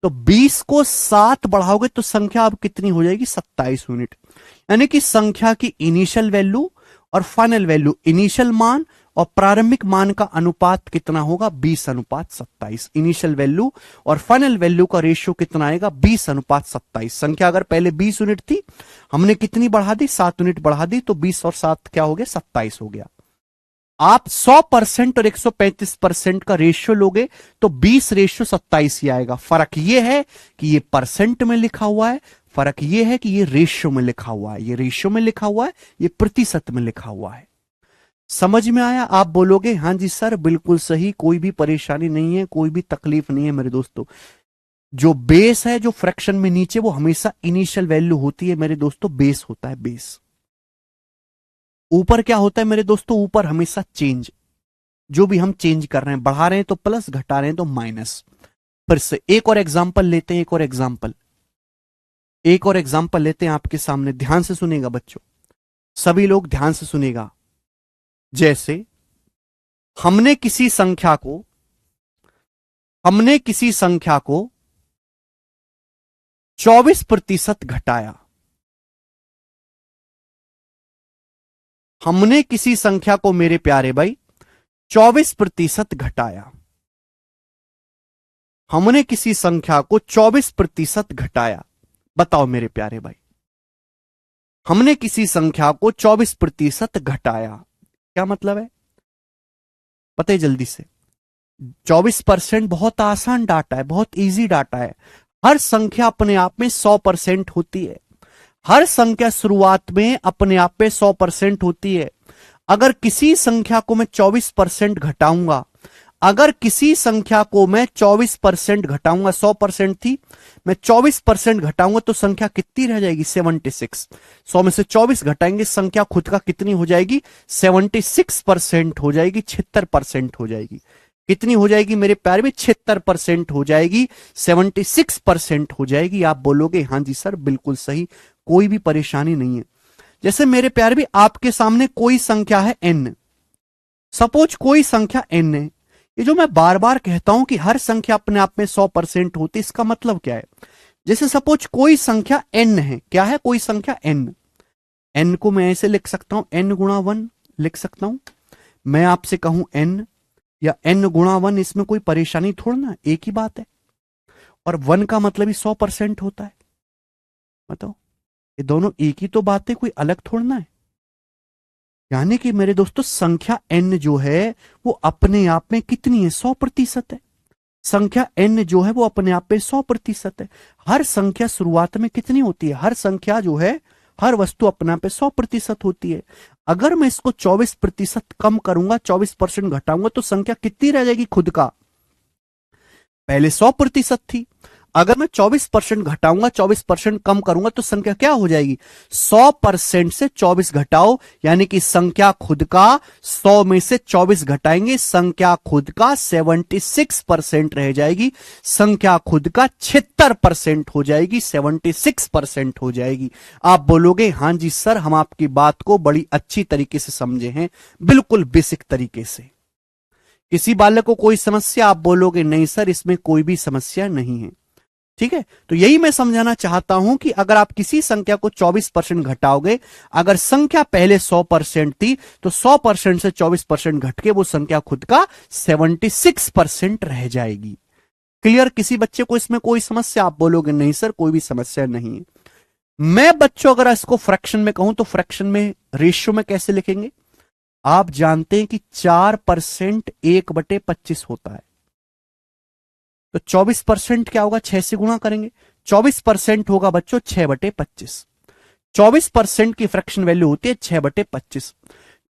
तो 20 को 7 बढ़ाओगे तो संख्या अब कितनी हो जाएगी? 27 यूनिट। यानी कि संख्या की इनिशियल वैल्यू और फाइनल वैल्यू, इनिशियल मान और प्रारंभिक मान का अनुपात कितना होगा? 20:27। इनिशियल वैल्यू और फाइनल वैल्यू का रेशियो कितना आएगा? 20:27। संख्या अगर पहले 20 यूनिट थी, हमने कितनी बढ़ा दी? 7 यूनिट बढ़ा दी, तो 20 और 7 क्या हो गया? 27 हो गया। आप 100% और 135% का रेशियो लोगे तो 20:27 ही आएगा। फर्क यह है कि ये परसेंट में लिखा हुआ है, फर्क यह है कि ये रेशियो में लिखा हुआ है। ये रेशियो में लिखा हुआ है, ये प्रतिशत में लिखा हुआ है। समझ में आया? आप बोलोगे हाँ जी सर बिल्कुल सही, कोई भी परेशानी नहीं है, कोई भी तकलीफ नहीं है मेरे दोस्तों। जो बेस है, जो फ्रैक्शन में नीचे, वो हमेशा इनिशियल वैल्यू होती है मेरे दोस्तों, बेस होता है, बेस। ऊपर क्या होता है मेरे दोस्तों? ऊपर हमेशा चेंज। जो भी हम चेंज कर रहे हैं, बढ़ा रहे हैं तो प्लस, घटा रहे हैं तो माइनस। फिर से एक और एग्जांपल लेते हैं, एक और एग्जांपल लेते हैं आपके सामने। ध्यान से सुनेगा बच्चों, सभी लोग ध्यान से सुनेगा। जैसे हमने किसी संख्या को 24% घटाया। हमने किसी संख्या को मेरे प्यारे भाई 24% घटाया। हमने किसी संख्या को 24% घटाया। बताओ मेरे प्यारे भाई, हमने किसी संख्या को 24% घटाया, क्या मतलब है? बताइए जल्दी से। 24% बहुत आसान डाटा है, बहुत इजी डाटा है। हर संख्या अपने आप में 100% होती है। हर संख्या शुरुआत में अपने आप में 100% होती है। अगर किसी संख्या को मैं 24% घटाऊंगा, अगर किसी संख्या को मैं 24% घटाऊंगा, 100% थी, मैं 24% घटाऊंगा तो संख्या कितनी रह जाएगी? 76। 100 में से 24 घटाएंगे, संख्या खुद का कितनी हो जाएगी? 76% हो जाएगी, 76% हो जाएगी। कितनी हो जाएगी मेरे प्यारे में? 76% हो जाएगी, 76% हो जाएगी। आप बोलोगे हाँ जी सर बिल्कुल सही, कोई भी परेशानी नहीं है। जैसे मेरे प्यारे भी, आपके सामने कोई संख्या है n, सपोज कोई संख्या n है। ये जो मैं बार बार कहता हूं कि हर संख्या अपने आप में 100% होती है, इसका मतलब क्या है? जैसे सपोज कोई संख्या n है, क्या है? कोई संख्या n। n को मैं ऐसे लिख सकता हूं, n गुणा 1 लिख सकता हूं। मैं आपसे कहूं n या n गुणा 1, इसमें कोई परेशानी थोड़ा ना, एक ही बात है। और 1 का मतलब ही 100% होता है। बताओ, ये दोनों एक ही तो बात है, कोई अलग थोड़ा है। यानी कि मेरे दोस्तों संख्या n जो है वो अपने आप में कितनी है? 100% है। संख्या n जो है वो अपने आप में 100% है। हर संख्या शुरुआत में कितनी होती है? हर संख्या जो है, हर वस्तु अपने आप में 100% होती है। अगर मैं इसको 24% कम करूंगा, 24% घटाऊंगा तो संख्या कितनी रह जाएगी खुद का? पहले 100% थी, अगर मैं 24% घटाऊंगा, 24% कम करूंगा तो संख्या क्या हो जाएगी? 100% से 24 घटाओ, यानी कि संख्या खुद का 100 में से 24 घटाएंगे, संख्या खुद का 76% रह जाएगी। संख्या खुद का 76% हो जाएगी, 76% हो जाएगी। आप बोलोगे हाँ जी सर, हम आपकी बात को बड़ी अच्छी तरीके से समझे हैं, बिल्कुल बेसिक तरीके से। किसी बालक को कोई समस्या? आप बोलोगे नहीं सर, इसमें कोई भी समस्या नहीं है। ठीक है, तो यही मैं समझाना चाहता हूं कि अगर आप किसी संख्या को 24% घटाओगे, अगर संख्या पहले 100% थी तो 100% से 24% घट के वो संख्या खुद का 76% रह जाएगी। क्लियर? किसी बच्चे को इसमें कोई समस्या? आप बोलोगे नहीं सर, कोई भी समस्या नहीं है। मैं बच्चों अगर इसको फ्रैक्शन में कहूं तो फ्रैक्शन में, रेशियो में कैसे लिखेंगे? आप जानते हैं कि 4% 1/25 होता है, तो 24% क्या होगा? 6 से गुणा करेंगे, 24% होगा बच्चों 6/25। 24% की फ्रैक्शन वैल्यू होती है 6/25।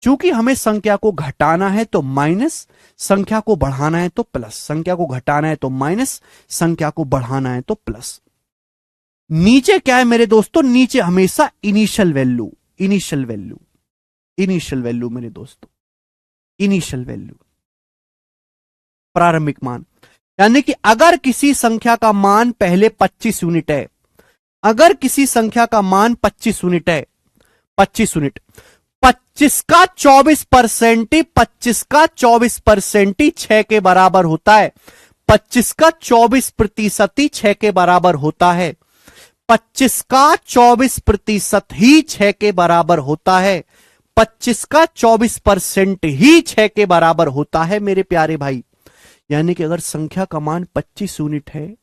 चूंकि हमें संख्या को घटाना है तो माइनस, संख्या को बढ़ाना है तो प्लस, संख्या को घटाना है तो माइनस, संख्या को बढ़ाना है तो प्लस। नीचे क्या है मेरे दोस्तों? नीचे हमेशा initial value, initial value, initial value मेरे दोस्तों, इनिशियल वैल्यू, प्रारंभिक मान। यानी कि अगर किसी संख्या का मान पहले 25 यूनिट है, अगर किसी संख्या का मान 25 यूनिट है, 25 यूनिट, 25 का 24% ही, 25 का 24% ही 6 के बराबर होता है। 25 का 24% ही 6 के बराबर होता है। 25 का 24% ही 6 के बराबर होता है। 25 का 24% ही 6 के बराबर होता है मेरे प्यारे भाई। यानी कि अगर संख्या का मान 25 यूनिट है,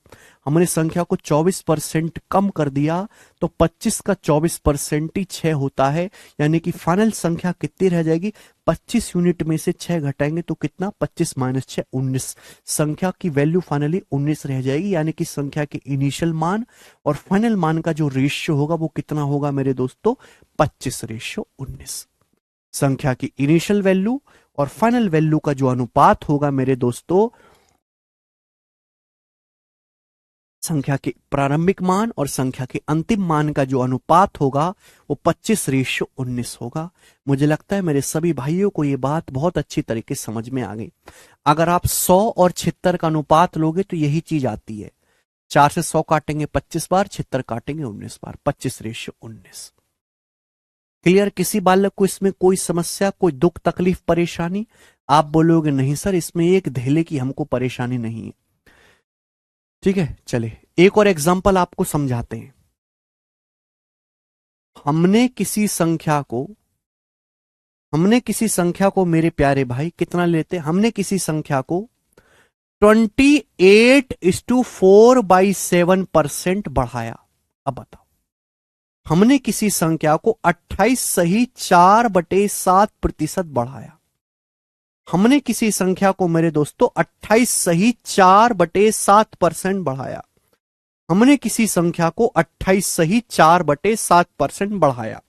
हमने संख्या को 24% कम कर दिया तो 25 का 24% ही 6 होता है। यानी कि फाइनल संख्या कितनी रह जाएगी? 25 यूनिट में से 6 घटाएंगे तो कितना? 25 माइनस 6 19। संख्या की वैल्यू फाइनली 19 रह जाएगी। यानी कि संख्या के इनिशियल मान और फाइनल मान का जो रेशियो होगा वो कितना होगा मेरे दोस्तों? 25:19। संख्या की इनिशियल वैल्यू और फाइनल वैल्यू का जो अनुपात होगा मेरे दोस्तों, संख्या के प्रारंभिक मान और संख्या के अंतिम मान का जो अनुपात होगा वो 25:19 होगा। मुझे लगता है मेरे सभी भाइयों को ये बात बहुत अच्छी तरीके से समझ में आ गई। अगर आप 100 और 76 का अनुपात लोगे तो यही चीज आती है। 4 से 100 काटेंगे 25 बार, 76 काटेंगे 19 बार, 25:19। क्लियर? किसी बालक को इसमें कोई समस्या, कोई दुख, तकलीफ, परेशानी? आप बोलोगे नहीं सर इसमें एक धेले की हमको परेशानी नहीं है। ठीक है, चले एक और एग्जांपल आपको समझाते हैं। हमने किसी संख्या को मेरे प्यारे भाई कितना लेते, हमने किसी संख्या को 28:4/7% बढ़ाया। अब बताओ, हमने किसी संख्या को 28 सही 4/7% बढ़ाया। हमने किसी संख्या को मेरे दोस्तों 28 सही 4/7% बढ़ाया। हमने किसी संख्या को 28 सही 4/7% बढ़ाया।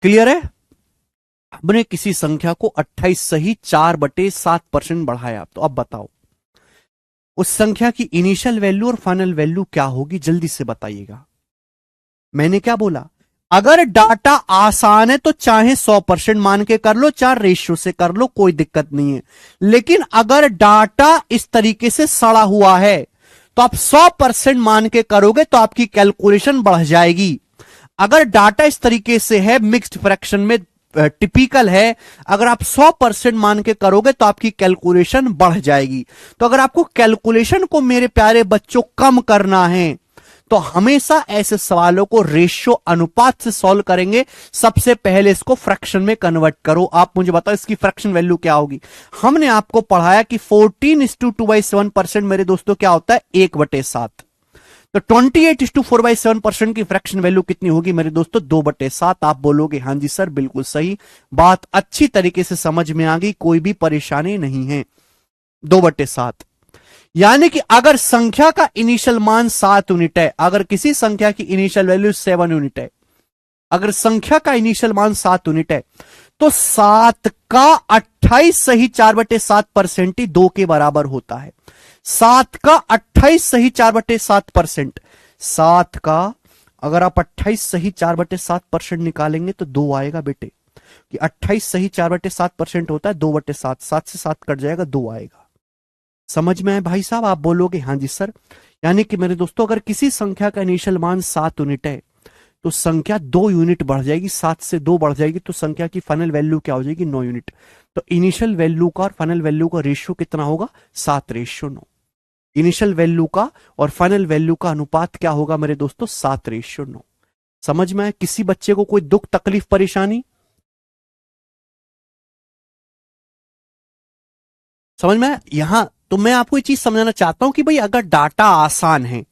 क्लियर है? हमने किसी संख्या को 28 सही 4/7% बढ़ाया। तो अब बताओ उस संख्या की इनिशियल वैल्यू और फाइनल वैल्यू क्या होगी, जल्दी से बताइएगा। मैंने क्या बोला, अगर डाटा आसान है तो चाहे 100% मान के कर लो, चाहे रेशियो से कर लो, कोई दिक्कत नहीं है। लेकिन अगर डाटा इस तरीके से सड़ा हुआ है तो आप 100% मान के करोगे तो आपकी कैलकुलेशन बढ़ जाएगी। अगर डाटा इस तरीके से है, मिक्स्ड फ्रैक्शन में टिपिकल है, अगर आप 100% मान के करोगे तो आपकी कैलकुलेशन बढ़ जाएगी। तो अगर आपको कैलकुलेशन को मेरे प्यारे बच्चों कम करना है तो हमेशा ऐसे सवालों को रेशियो अनुपात से सॉल्व करेंगे। सबसे पहले इसको फ्रैक्शन में कन्वर्ट करो। आप मुझे बताओ इसकी फ्रैक्शन वैल्यू क्या होगी। हमने आपको पढ़ाया कि 14:2/7% मेरे दोस्तों क्या होता है, 1/7। तो 28:4/7% की फ्रैक्शन वैल्यू कितनी होगी मेरे दोस्तों, 2/7। आप बोलोगे हां जी सर बिल्कुल सही बात, अच्छी तरीके से समझ में आ गई, कोई भी परेशानी नहीं है। 2/7 यानी कि अगर संख्या का इनिशियल मान 7 यूनिट है, अगर किसी संख्या की इनिशियल वैल्यू 7 यूनिट है, अगर संख्या का इनिशियल मान 7 यूनिट है तो 7 का 28 सही 4/7% ही 2 के बराबर होता है। 7 का 28 सही 4/7%, 7 का अगर आप 28 सही 4/7% निकालेंगे तो 2 आएगा बेटे, कि 28 सही 4/7% होता है 2/7, 7 से 7 कट जाएगा, 2 आएगा। समझ में आए भाई साहब? आप बोलोगे हां जी सर। यानी कि मेरे दोस्तों अगर किसी संख्या का इनिशियल मान 7 यूनिट है तो संख्या 2 यूनिट बढ़ जाएगी, 7 से 2 बढ़ जाएगी तो संख्या की फाइनल वैल्यू क्या हो जाएगी, 9 यूनिट। तो इनिशियल वैल्यू का और फाइनल वैल्यू का रेशियो कितना होगा, 7:9। इनिशियल वैल्यू का और फाइनल वैल्यू का अनुपात क्या होगा मेरे दोस्तों, 7:9। समझ में आए? किसी बच्चे को कोई दुख तकलीफ परेशानी समझ में आए? यहां तो मैं आपको ये चीज समझाना चाहता हूं कि भाई अगर डाटा आसान है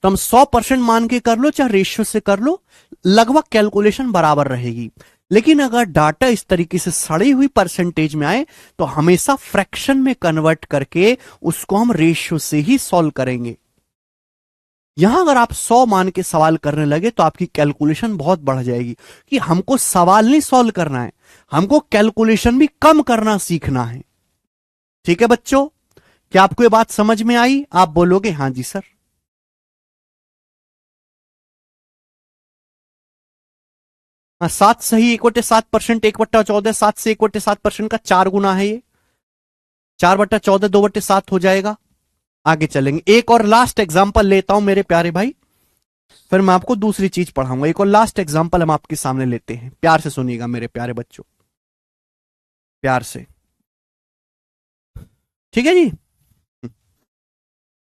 तो हम 100% मान के कर लो चाहे रेशियो से कर लो, लगभग कैलकुलेशन बराबर रहेगी। लेकिन अगर डाटा इस तरीके से सड़ी हुई परसेंटेज में आए तो हमेशा फ्रैक्शन में कन्वर्ट करके उसको हम रेशियो से ही सॉल्व करेंगे। यहां अगर आप 100 मान के सवाल करने लगे तो आपकी कैलकुलेशन बहुत बढ़ जाएगी, कि हमको सवाल नहीं सॉल्व करना है, हमको कैलकुलेशन भी कम करना सीखना है। ठीक है बच्चों, क्या आपको ये बात समझ में आई? आप बोलोगे हां जी सर। हाँ, 7 सही 1/7%, 1/14, 7 से 1/7% का 4 गुना है ये, 4/14 2/7 हो जाएगा। आगे चलेंगे, एक और लास्ट एग्जांपल लेता हूं मेरे प्यारे भाई, फिर मैं आपको दूसरी चीज पढ़ाऊंगा। एक और लास्ट एग्जांपल हम आपके सामने लेते हैं, प्यार से सुनिएगा मेरे प्यारे बच्चों, प्यार से। ठीक है जी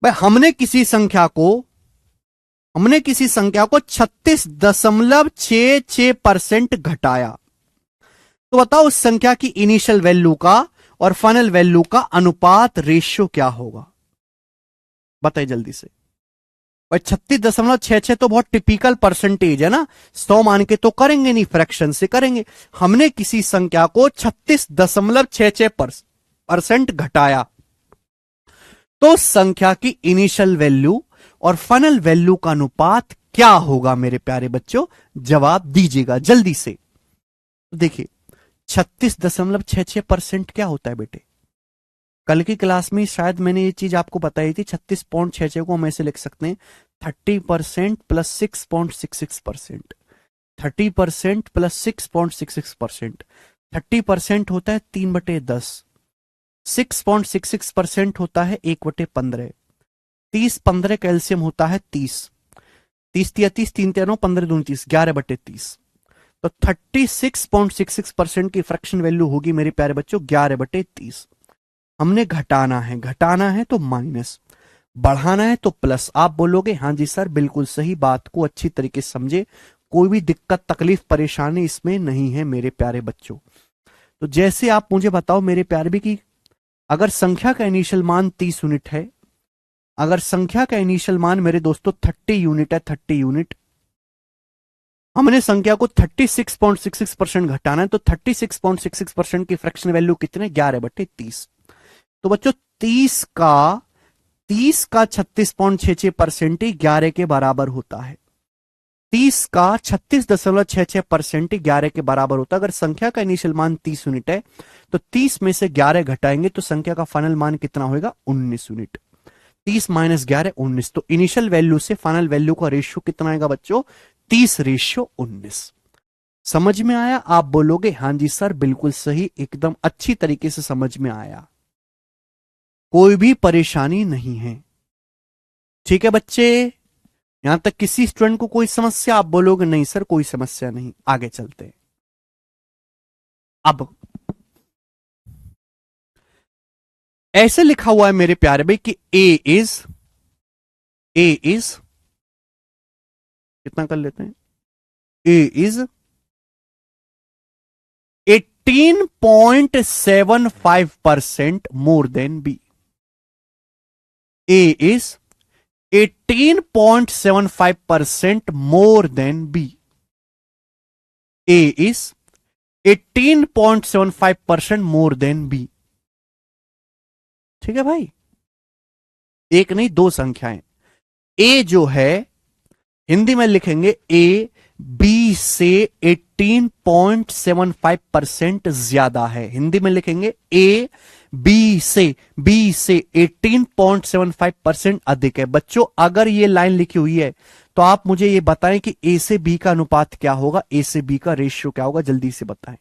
भाई, हमने किसी संख्या को 36.66% घटाया। तो बताओ उस संख्या की इनिशियल वैल्यू का और फाइनल वैल्यू का अनुपात रेशियो क्या होगा, बताइए जल्दी से। भाई 36.66 तो बहुत टिपिकल परसेंटेज है ना, 100 मान के तो करेंगे नहीं, फ्रैक्शन से करेंगे। हमने किसी संख्या को 36.66% घटाया तो संख्या की इनिशियल वैल्यू और फाइनल वैल्यू का अनुपात क्या होगा मेरे प्यारे बच्चों, जवाब दीजिएगा जल्दी से। देखिए 36.66% क्या होता है बेटे, कल की क्लास में शायद मैंने ये चीज आपको बताई थी। 36.66 को हम ऐसे लिख सकते हैं 30% प्लस 6.66%, 30% प्लस 6.66%। 30% होता है 3/10, 6.66% होता है 1/15, 30 15 कैल्शियम होता है 30, 30 3 3 9 15 2 30, 11/30। तो 36.66% की फ्रैक्शन वैल्यू होगी मेरे प्यारे बच्चों 11/30। हमने घटाना है तो माइनस, बढ़ाना है तो प्लस। आप बोलोगे हाँ जी सर बिल्कुल सही, बात को अच्छी तरीके से समझे, कोई भी दिक्कत तकलीफ परेशानी इसमें नहीं है मेरे प्यारे बच्चों। तो जैसे आप मुझे बताओ मेरे प्यारे भी कि अगर संख्या का इनिशियल मान 30 यूनिट है, अगर संख्या का इनिशियल मान मेरे दोस्तों 30 यूनिट है, 30 यूनिट, हमने संख्या को 36.66% घटाना है, तो 36.66% की फ्रैक्शन वैल्यू कितने 11/30। तो बच्चों 30 का 36.66% ही 11 के बराबर होता है। 30 का 36.66% ही 11 के बराबर होता है। अगर संख्या का इनिशियल मान 30 यूनिट है तो 30 में से 11 घटाएंगे तो संख्या का फाइनल मान कितना होगा 19 यूनिट। 30 माइनस 11 19, तो इनिशियल वैल्यू से फाइनल वैल्यू का रेशियो कितना आएगा बच्चों 30:19। समझ में आया? आप बोलोगे हाँ जी सर बिल्कुल सही, एकदम अच्छी तरीके से समझ में आया, कोई भी परेशानी नहीं है। ठीक है बच्चे, यहां तक किसी स्टूडेंट को कोई समस्या? आप बोलोगे नहीं सर कोई समस्या नहीं। आगे चलते हैं। अब ऐसे लिखा हुआ है मेरे प्यारे भाई कि ए इज कितना कर लेते हैं, A is 18.75% more than B. A is 18.75% more than B. A is 18.75% more than B. ठीक है भाई, एक नहीं दो संख्याएं। A जो है हिंदी में लिखेंगे A B से 18.75% ज्यादा है। हिंदी में लिखेंगे A बी से 18.75% अधिक है। बच्चों अगर ये लाइन लिखी हुई है तो आप मुझे ये बताएं कि ए से बी का अनुपात क्या होगा, ए से बी का रेशियो क्या होगा, जल्दी से बताएं।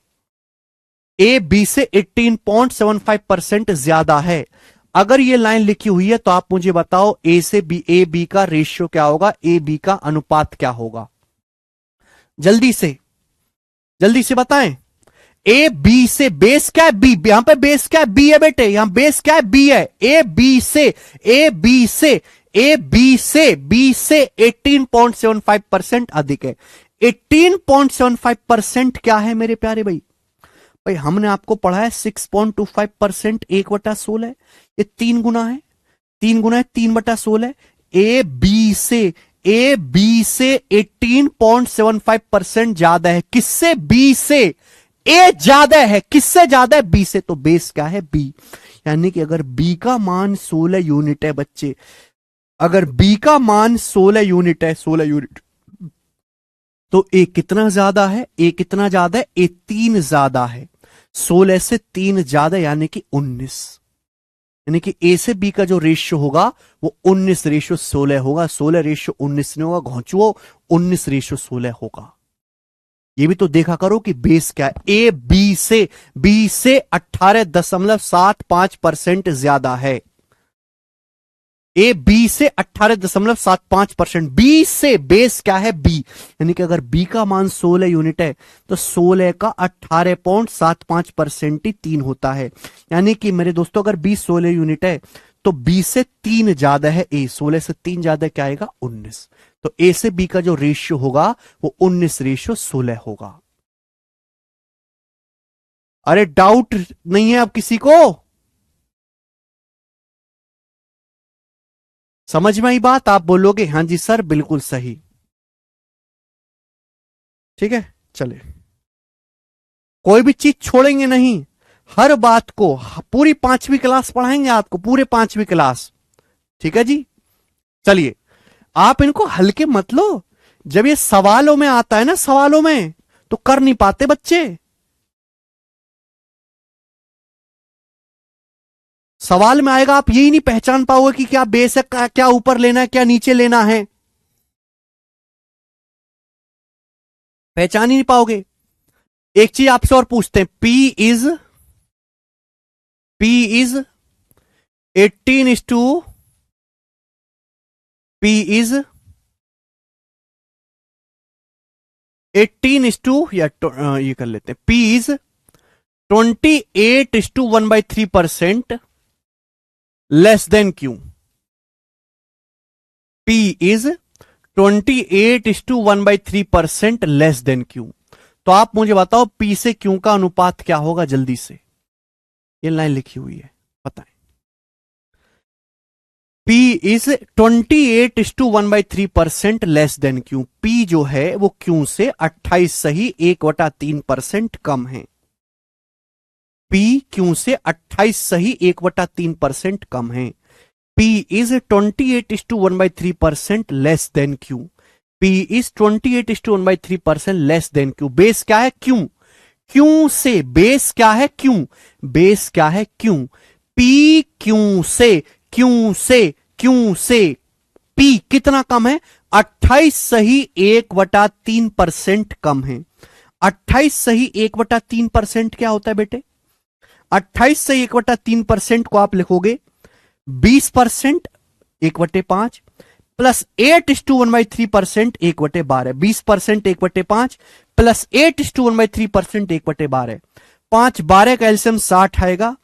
ए बी से 18.75% ज्यादा है, अगर ये लाइन लिखी हुई है तो आप मुझे बताओ ए से बी, ए बी का रेशियो क्या होगा, ए बी का अनुपात क्या होगा, जल्दी से बताएं। ए बी से बेस क्या है बी, यहां पे बेस क्या है बी है बेटे, यहां बेस क्या है बी है। ए बी से बी से 18.75% अधिक है। 18.75% क्या है मेरे प्यारे भाई? भाई हमने आपको पढ़ा है 6.25% 1/16, ये 3 गुना है, 3 गुना है 3/16। ए बी से 18.75% ज्यादा है, किससे? बी से। ए ज्यादा है किससे? ज्यादा है बी से, तो बेस क्या है बी। यानी कि अगर बी का मान 16 यूनिट है बच्चे, अगर बी का मान 16 यूनिट है, 16 यूनिट, तो ए कितना ज्यादा है? ए कितना ज्यादा है? ए 3 ज्यादा है, 16 से 3 ज्यादा यानी कि 19। यानी कि ए से बी का जो रेशियो होगा वो 19:16 होगा, 16:19 नहीं होगा घोंचुओ, 19:16 होगा। ये भी तो देखा करो कि बेस क्या है। ए बी से 18.75% ज्यादा है। ए बी से 18.75%, बी से बेस क्या है बी, यानी कि अगर बी का मान 16 यूनिट है तो 16 का 18.75% ही 3 होता है। यानी कि मेरे दोस्तों अगर बी 16 यूनिट है तो बी से 3 ज्यादा है ए, 16 से 3 ज्यादा क्या आएगा 19। तो ए से बी का जो रेशियो होगा वो 19:16 होगा। अरे डाउट नहीं है अब किसी को? समझ में आई बात? आप बोलोगे हाँ जी सर बिल्कुल सही। ठीक है, चले, कोई भी चीज छोड़ेंगे नहीं, हर बात को पूरी 5वीं क्लास पढ़ाएंगे आपको, पूरे 5वीं क्लास। ठीक है जी, चलिए आप इनको हल्के मत लो। जब ये सवालों में आता है ना, सवालों में तो कर नहीं पाते बच्चे। सवाल में आएगा आप यही नहीं पहचान पाओगे कि क्या बेस है, क्या ऊपर लेना है, क्या नीचे लेना है, पहचान ही नहीं पाओगे। एक चीज आपसे और पूछते हैं, पी इज 18:, पी इज 18 या ये कर लेते हैं, P is 28:1/3% less than Q। P is 28:1/3% less than Q। तो आप मुझे बताओ P से Q का अनुपात क्या होगा, जल्दी से। ये लाइन लिखी हुई है, बताएं। P is 28:1/3% less than Q। P जो है वो Q से 28 सही 1/3% कम है। P Q से 28 सही 1/3% कम है। P is 28:1/3% less than Q। P is 28:1/3% less than Q। Base क्या है? Q। Q से बेस क्या है? Q। बेस क्या है? Q। P Q से Q से Q से P कितना कम है? 28 सही 1/3% कम है। 28 सही 1/3% क्या होता है बेटे? 28 सही 1/3% को आप लिखोगे 20% 1/5 प्लस 8:1/3% 1/12। 20% 1/5 प्लस 8:1/3% 1/12। 5 12 का एलसीएम 60 आएगा,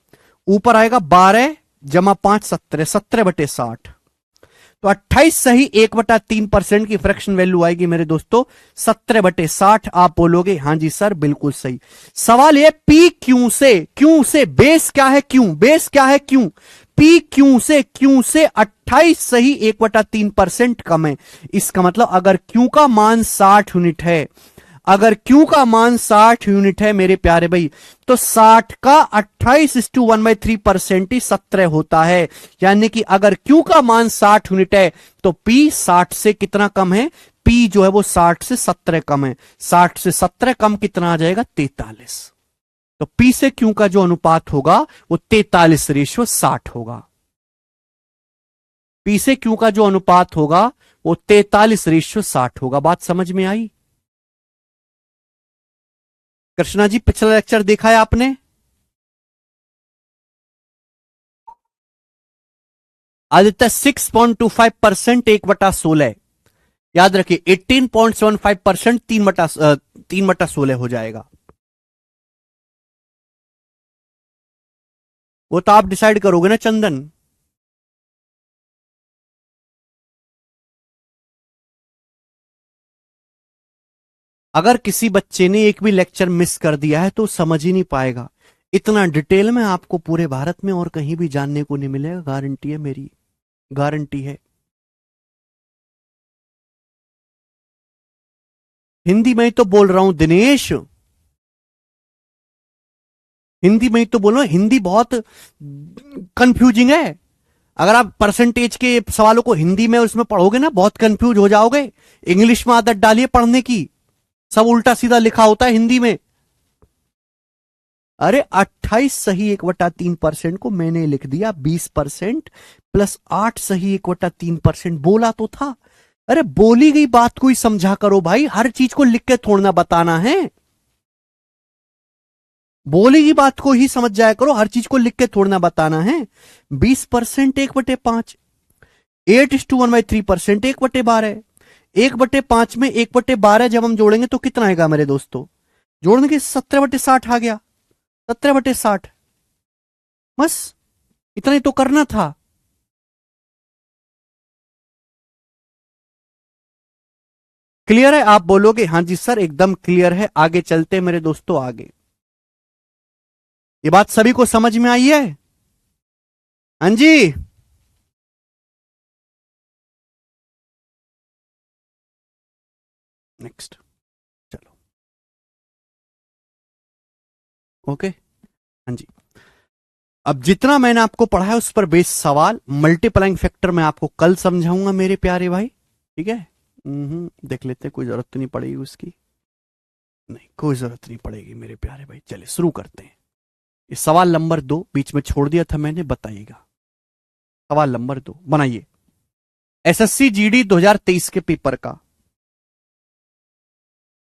ऊपर आएगा 12 जमा 5 17, 17/60। तो 28 सही 1/3% की फ्रैक्शन वैल्यू आएगी मेरे दोस्तों 17/60। आप बोलोगे हाँ जी सर बिल्कुल सही। सवाल ये P Q से बेस क्या है? Q। बेस क्या है? Q। P Q से 28 सही 1/3% कम है। इसका मतलब अगर Q का मान 60 यूनिट है, अगर Q का मान 60 यूनिट है मेरे प्यारे भाई, तो 60 का 28:1/3% ही 17 होता है। यानी कि अगर Q का मान 60 यूनिट है तो P 60 से कितना कम है? P जो है वो 60 से 17 कम है। 60 से 17 कम कितना आ जाएगा? 43। तो P से Q का जो अनुपात होगा वो 43:60 होगा। P से Q का जो अनुपात होगा वो 43:60 होगा। बात समझ में आई? कृष्णा जी पिछला लेक्चर देखा है आपने? आदित्य 6.25% 1/16। याद रखिए 18.75% 3/16 हो जाएगा। वो तो आप डिसाइड करोगे ना चंदन। अगर किसी बच्चे ने एक भी लेक्चर मिस कर दिया है तो समझ ही नहीं पाएगा। इतना डिटेल में आपको पूरे भारत में और कहीं भी जानने को नहीं मिलेगा, गारंटी है मेरी, गारंटी है। हिंदी में ही तो बोल रहा हूं दिनेश, हिंदी में ही तो बोल रहा हूं। हिंदी बहुत कंफ्यूजिंग है। अगर आप परसेंटेज के सवालों को हिंदी में उसमें पढ़ोगे ना बहुत कंफ्यूज हो जाओगे। इंग्लिश में आदत डालिए पढ़ने की, सब उल्टा सीधा लिखा होता है हिंदी में। अरे 28 सही 1/3% को मैंने लिख दिया 20% प्लस 8 सही 1/3% बोला तो था। अरे बोली गई बात को ही समझा करो भाई, हर चीज को लिख के थोड़ना बताना है। बोली गई बात को ही समझ जाया करो, हर चीज को लिख के थोड़ना बताना है। 20% 1/5, 8:1/3% 1/12। 1/5 में 1/12 जब हम जोड़ेंगे तो कितना आएगा मेरे दोस्तों? जोड़ने के 17/60 आ गया। 17/60 बस, इतना ही तो करना था। क्लियर है? आप बोलोगे हाँ जी सर एकदम क्लियर है। आगे चलते मेरे दोस्तों, आगे। ये बात सभी को समझ में आई है? हाँ जी। नेक्स्ट, चलो। ओके, हाँ जी। अब जितना मैंने आपको पढ़ा है उस पर बेस सवाल मल्टीप्लाइंग फैक्टर मैं आपको कल समझाऊंगा मेरे प्यारे भाई, ठीक है? देख लेते हैं, कोई जरूरत तो नहीं पड़ेगी उसकी। नहीं, कोई जरूरत नहीं पड़ेगी मेरे प्यारे भाई। चलिए शुरू करते हैं। ये सवाल नंबर 2 बीच में छोड़ दिया था मैंने, बताइएगा। सवाल नंबर 2 बनाइए, एसएससी जीडी 2023 के पेपर का।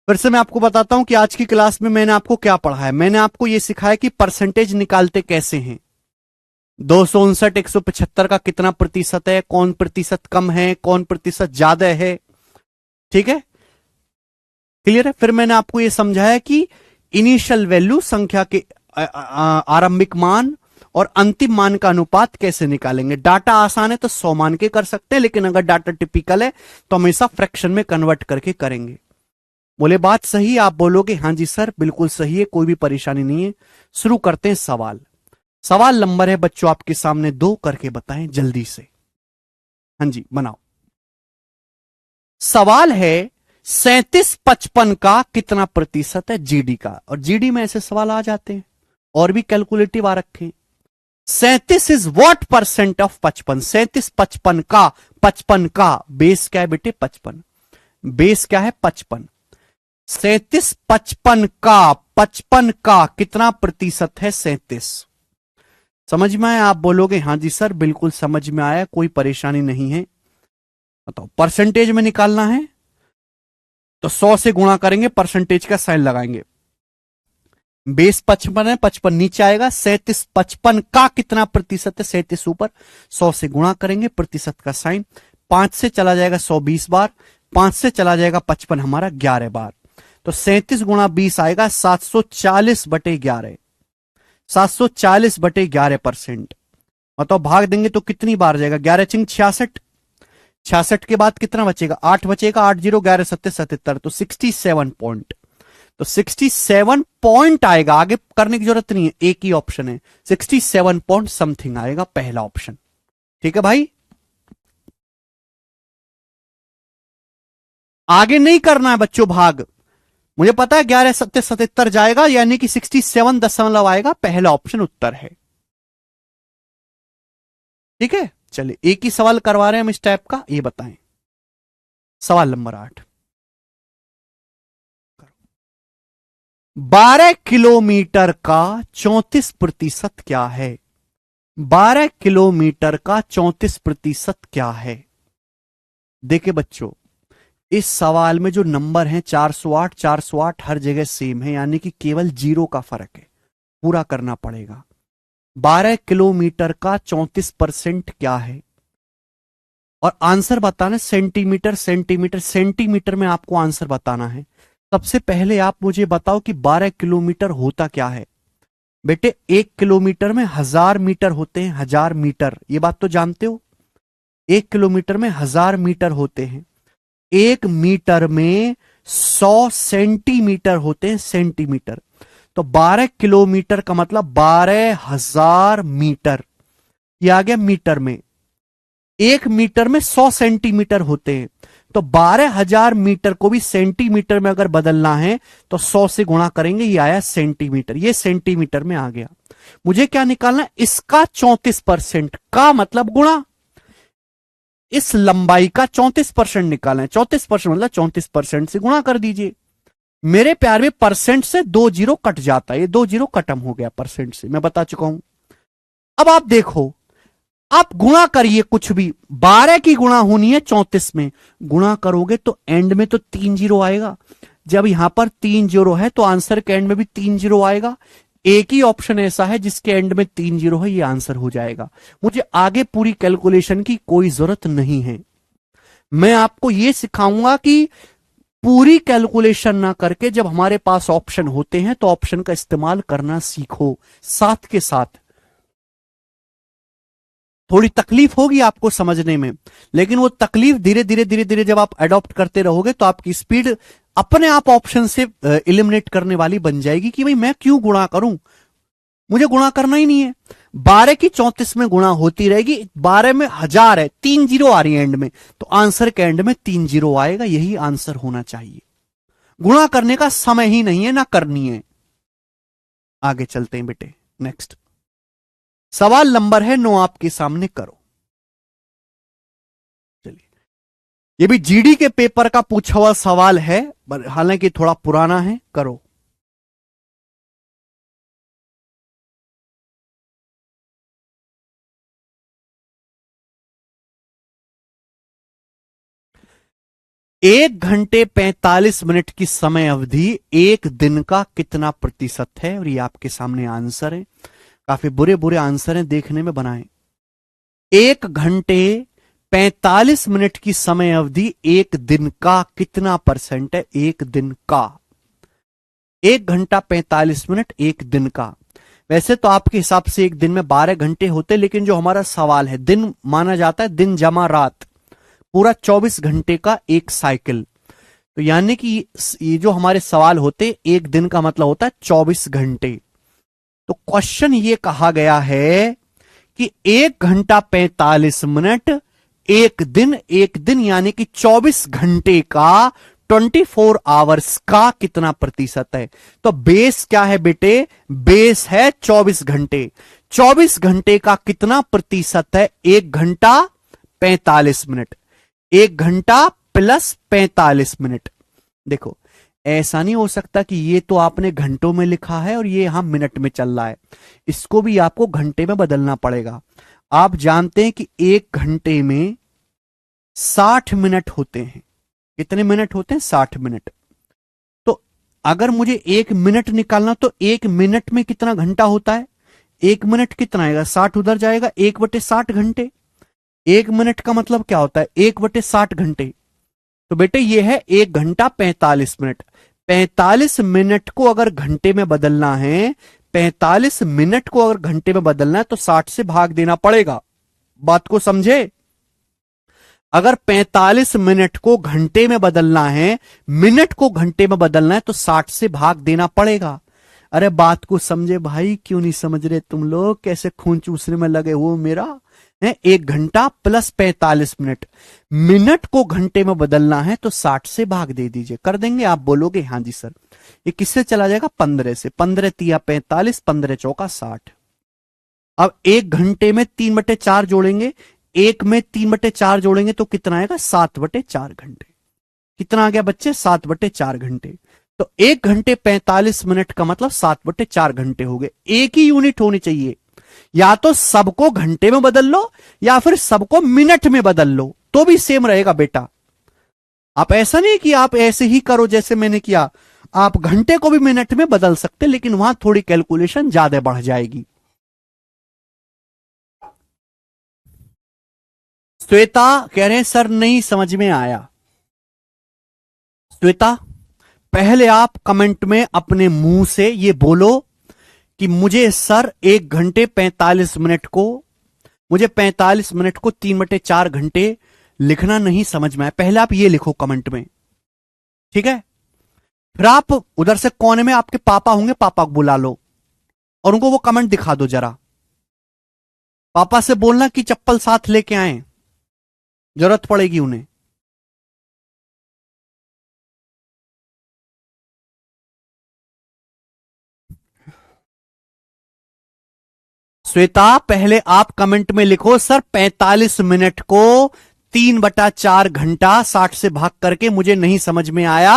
फिर से मैं आपको बताता हूं कि आज की क्लास में मैंने आपको क्या पढ़ा है। मैंने आपको यह सिखाया कि परसेंटेज निकालते कैसे हैं। 259 175 का कितना प्रतिशत है, कौन प्रतिशत कम है, कौन प्रतिशत ज्यादा है, ठीक है? क्लियर है? फिर मैंने आपको यह समझाया कि इनिशियल वैल्यू संख्या के आरंभिक मान और अंतिम मान का अनुपात कैसे निकालेंगे। डाटा आसान है तो 100 मान के कर सकते हैं, लेकिन अगर डाटा टिपिकल है तो हमेशा फ्रैक्शन में कन्वर्ट करके करेंगे। बोले बात सही? आप बोलोगे हाँ जी सर बिल्कुल सही है, कोई भी परेशानी नहीं है। शुरू करते हैं सवाल। सवाल नंबर है बच्चों आपके सामने 2, करके बताएं जल्दी से। हाँ जी बनाओ। सवाल है 3755 का कितना प्रतिशत है जीडी का। और जीडी में ऐसे सवाल आ जाते हैं और भी कैलकुलेटिव आ रखे हैं। 37 इज व्हाट परसेंट ऑफ 55? 37 55 का, 55 का बेस क्या है बेटे? 55। बेस क्या है? 55। 37 55 का, 55 का कितना प्रतिशत है? 37। समझ में आया? आप बोलोगे हाँ जी सर बिल्कुल समझ में आया, कोई परेशानी नहीं है। बताओ परसेंटेज में निकालना है तो 100 से गुणा करेंगे, परसेंटेज का साइन लगाएंगे। बेस 55 है, 55 नीचे आएगा। 37 55 का कितना प्रतिशत है? 37 ऊपर, 100 से गुणा करेंगे, प्रतिशत का साइन। 5 से चला जाएगा 100 20 बार, 5 से चला जाएगा 55 हमारा 11 बार। तो 37 गुणा 20 आएगा 740/11। 740/11%। बताओ भाग देंगे तो कितनी बार जाएगा? 11 चिंग 66। 66 के बाद कितना बचेगा? 8 बचेगा। 8 0 11 7 77, तो 67 पॉइंट। तो 67 पॉइंट आएगा, आगे करने की जरूरत नहीं है, एक ही ऑप्शन है। 67 पॉइंट समथिंग आएगा पहला ऑप्शन। ठीक है भाई? आगे नहीं करना है बच्चों भाग। मुझे पता है 11 7 77 जाएगा, यानी कि 67 दशमलव आएगा, पहला ऑप्शन उत्तर है। ठीक है चलिए एक ही सवाल करवा रहे हैं हम इस टाइप का, ये बताएं। सवाल नंबर 8। 12 किलोमीटर का 34% क्या है? 12 किलोमीटर का 34% क्या है? देखिए बच्चों इस सवाल में जो नंबर है 408 408 हर जगह सेम है, यानी कि केवल 0 का फर्क है, पूरा करना पड़ेगा। 12 किलोमीटर का 34% क्या है? और आंसर बताना सेंटीमीटर सेंटीमीटर सेंटीमीटर में आपको आंसर बताना है। सबसे पहले आप मुझे बताओ कि 12 किलोमीटर होता क्या है। बेटे 1 किलोमीटर में 1000 मीटर होते हैं, 1000 मीटर, ये बात तो जानते हो। 1 किलोमीटर में 1000 मीटर होते हैं। 1 मीटर में 100 सेंटीमीटर होते हैं, सेंटीमीटर। तो 12 किलोमीटर का मतलब 12,000 मीटर, ये आ गया मीटर में। 1 मीटर में 100 सेंटीमीटर होते हैं, तो 12,000 मीटर को भी सेंटीमीटर में अगर बदलना है तो 100 से गुणा करेंगे, ये आया सेंटीमीटर, ये सेंटीमीटर में आ गया। मुझे क्या निकालना? इसका 34% का मतलब गुणा इस लंबाई का 34% निकालना है। 34% मतलब 34% से गुणा कर दीजिए। मेरे प्यार में परसेंट से 2 जीरो कट जाता है, ये 2 जीरो खत्म हो गया परसेंट से, मैं बता चुका हूं। अब आप देखो, आप गुणा करिए कुछ भी, 12 की गुणा होनी है 34 में, गुणा करोगे तो एंड में तो 3 जीरो आएगा। जब यहां पर 3 जीरो है तो आंसर के एंड में भी 3 जीरो आएगा। एक ही ऑप्शन ऐसा है जिसके एंड में 3 जीरो है, ये आंसर हो जाएगा। मुझे आगे पूरी कैलकुलेशन की कोई जरूरत नहीं है। मैं आपको यह सिखाऊंगा कि पूरी कैलकुलेशन ना करके जब हमारे पास ऑप्शन होते हैं तो ऑप्शन का इस्तेमाल करना सीखो। साथ के साथ थोड़ी तकलीफ होगी आपको समझने में, लेकिन वो तकलीफ धीरे धीरे धीरे धीरे जब आप अडॉप्ट करते रहोगे तो आपकी स्पीड अपने आप ऑप्शन से एलिमिनेट करने वाली बन जाएगी कि भाई मैं क्यों गुणा करूं, मुझे गुणा करना ही नहीं है। 12 की 34 में गुणा होती रहेगी, 12 में 1000 है, 3 जीरो आ रही है एंड में, तो आंसर के एंड में 3 जीरो आएगा, यही आंसर होना चाहिए। गुणा करने का समय ही नहीं है, ना करनी है। आगे चलते हैं बेटे, नेक्स्ट सवाल नंबर है 9 आपके सामने, करो। चलिए ये भी जीडी के पेपर का पूछा हुआ सवाल है, हालांकि थोड़ा पुराना है, करो। एक घंटे 45 मिनट की समय अवधि एक दिन का कितना प्रतिशत है? और ये आपके सामने आंसर है, काफी बुरे बुरे आंसर हैं, देखने में बनाएं। 1 घंटे 45 मिनट की समय अवधि एक दिन का कितना परसेंट है? एक दिन का। 1 घंटा 45 मिनट एक दिन का। वैसे तो आपके हिसाब से एक दिन में 12 घंटे होते, लेकिन जो हमारा सवाल है, दिन माना जाता है, दिन जमा रात, पूरा 24 घंटे का एक साइकिल। तो यानी कि ये जो हमारे सवाल होते, एक दिन का मतलब होता है 24 घंटे। तो क्वेश्चन ये कहा गया है कि 1 घंटा 45 मिनट एक दिन यानी कि 24 घंटे का, 24 आवर्स का कितना प्रतिशत है? तो बेस क्या है बेटे? बेस है 24 घंटे। 24 घंटे का कितना प्रतिशत है? 1 घंटा 45 मिनट। 1 घंटा प्लस 45 मिनट। देखो, ऐसा नहीं हो सकता कि ये तो आपने घंटों में लिखा है और ये यहां मिनट में चल रहा है। इसको भी आपको घंटे में बदलना पड़ेगा। आप जानते हैं कि 1 घंटे में 60 मिनट होते हैं। कितने मिनट होते हैं? 60 मिनट। तो अगर मुझे 1 मिनट निकालना, तो 1 मिनट में कितना घंटा होता है? 1 मिनट कितना आएगा? 60 उधर जाएगा, 1/60 घंटे। 1 मिनट का मतलब क्या होता है? 1/60 घंटे। तो बेटे ये है 1 घंटा 45 मिनट। 45 मिनट को अगर घंटे में बदलना है, 45 मिनट को अगर घंटे में बदलना है, तो 60 से भाग देना पड़ेगा। बात को समझे? अगर 45 मिनट को घंटे में बदलना है, मिनट को घंटे में बदलना है, तो 60 से भाग देना पड़ेगा। अरे बात को समझे भाई, क्यों नहीं समझ रहे तुम लोग? कैसे खून चूसने में लगे हो मेरा है? 1 घंटा प्लस 45 मिनट, मिनट को घंटे में बदलना है तो 60 से भाग दे दीजिए। कर देंगे? आप बोलोगे हाँ जी सर। ये किससे चला जाएगा? 15 से। 15 तिया 45, 15 चौका 60। अब 1 घंटे में 3/4 जोड़ेंगे, एक में 3/4 जोड़ेंगे तो कितना आएगा? 7/4 घंटे। कितना आ गया बच्चे? 7/4 घंटे। तो 1 घंटे 45 मिनट का मतलब 7/4 घंटे हो गए। एक ही यूनिट होनी चाहिए। या तो सबको घंटे में बदल लो या फिर सबको मिनट में बदल लो, तो भी सेम रहेगा बेटा। आप ऐसा नहीं कि आप ऐसे ही करो जैसे मैंने किया। आप घंटे को भी मिनट में बदल सकते, लेकिन वहां थोड़ी कैलकुलेशन ज्यादा बढ़ जाएगी। श्वेता कह रहे हैं सर नहीं समझ में आया। श्वेता, पहले आप कमेंट में अपने मुंह से ये बोलो कि मुझे सर 1 घंटे 45 मिनट को, मुझे 45 मिनट को 3/4 घंटे लिखना नहीं समझ में आया। पहले आप ये लिखो कमेंट में, ठीक है? फिर आप उधर से कोने में आपके पापा होंगे, पापा को बुला लो और उनको वो कमेंट दिखा दो जरा। पापा से बोलना कि चप्पल साथ लेके आए, जरूरत पड़ेगी उन्हें। श्वेता, पहले आप कमेंट में लिखो सर 45 मिनट को 3/4 घंटा 60 से भाग करके मुझे नहीं समझ में आया।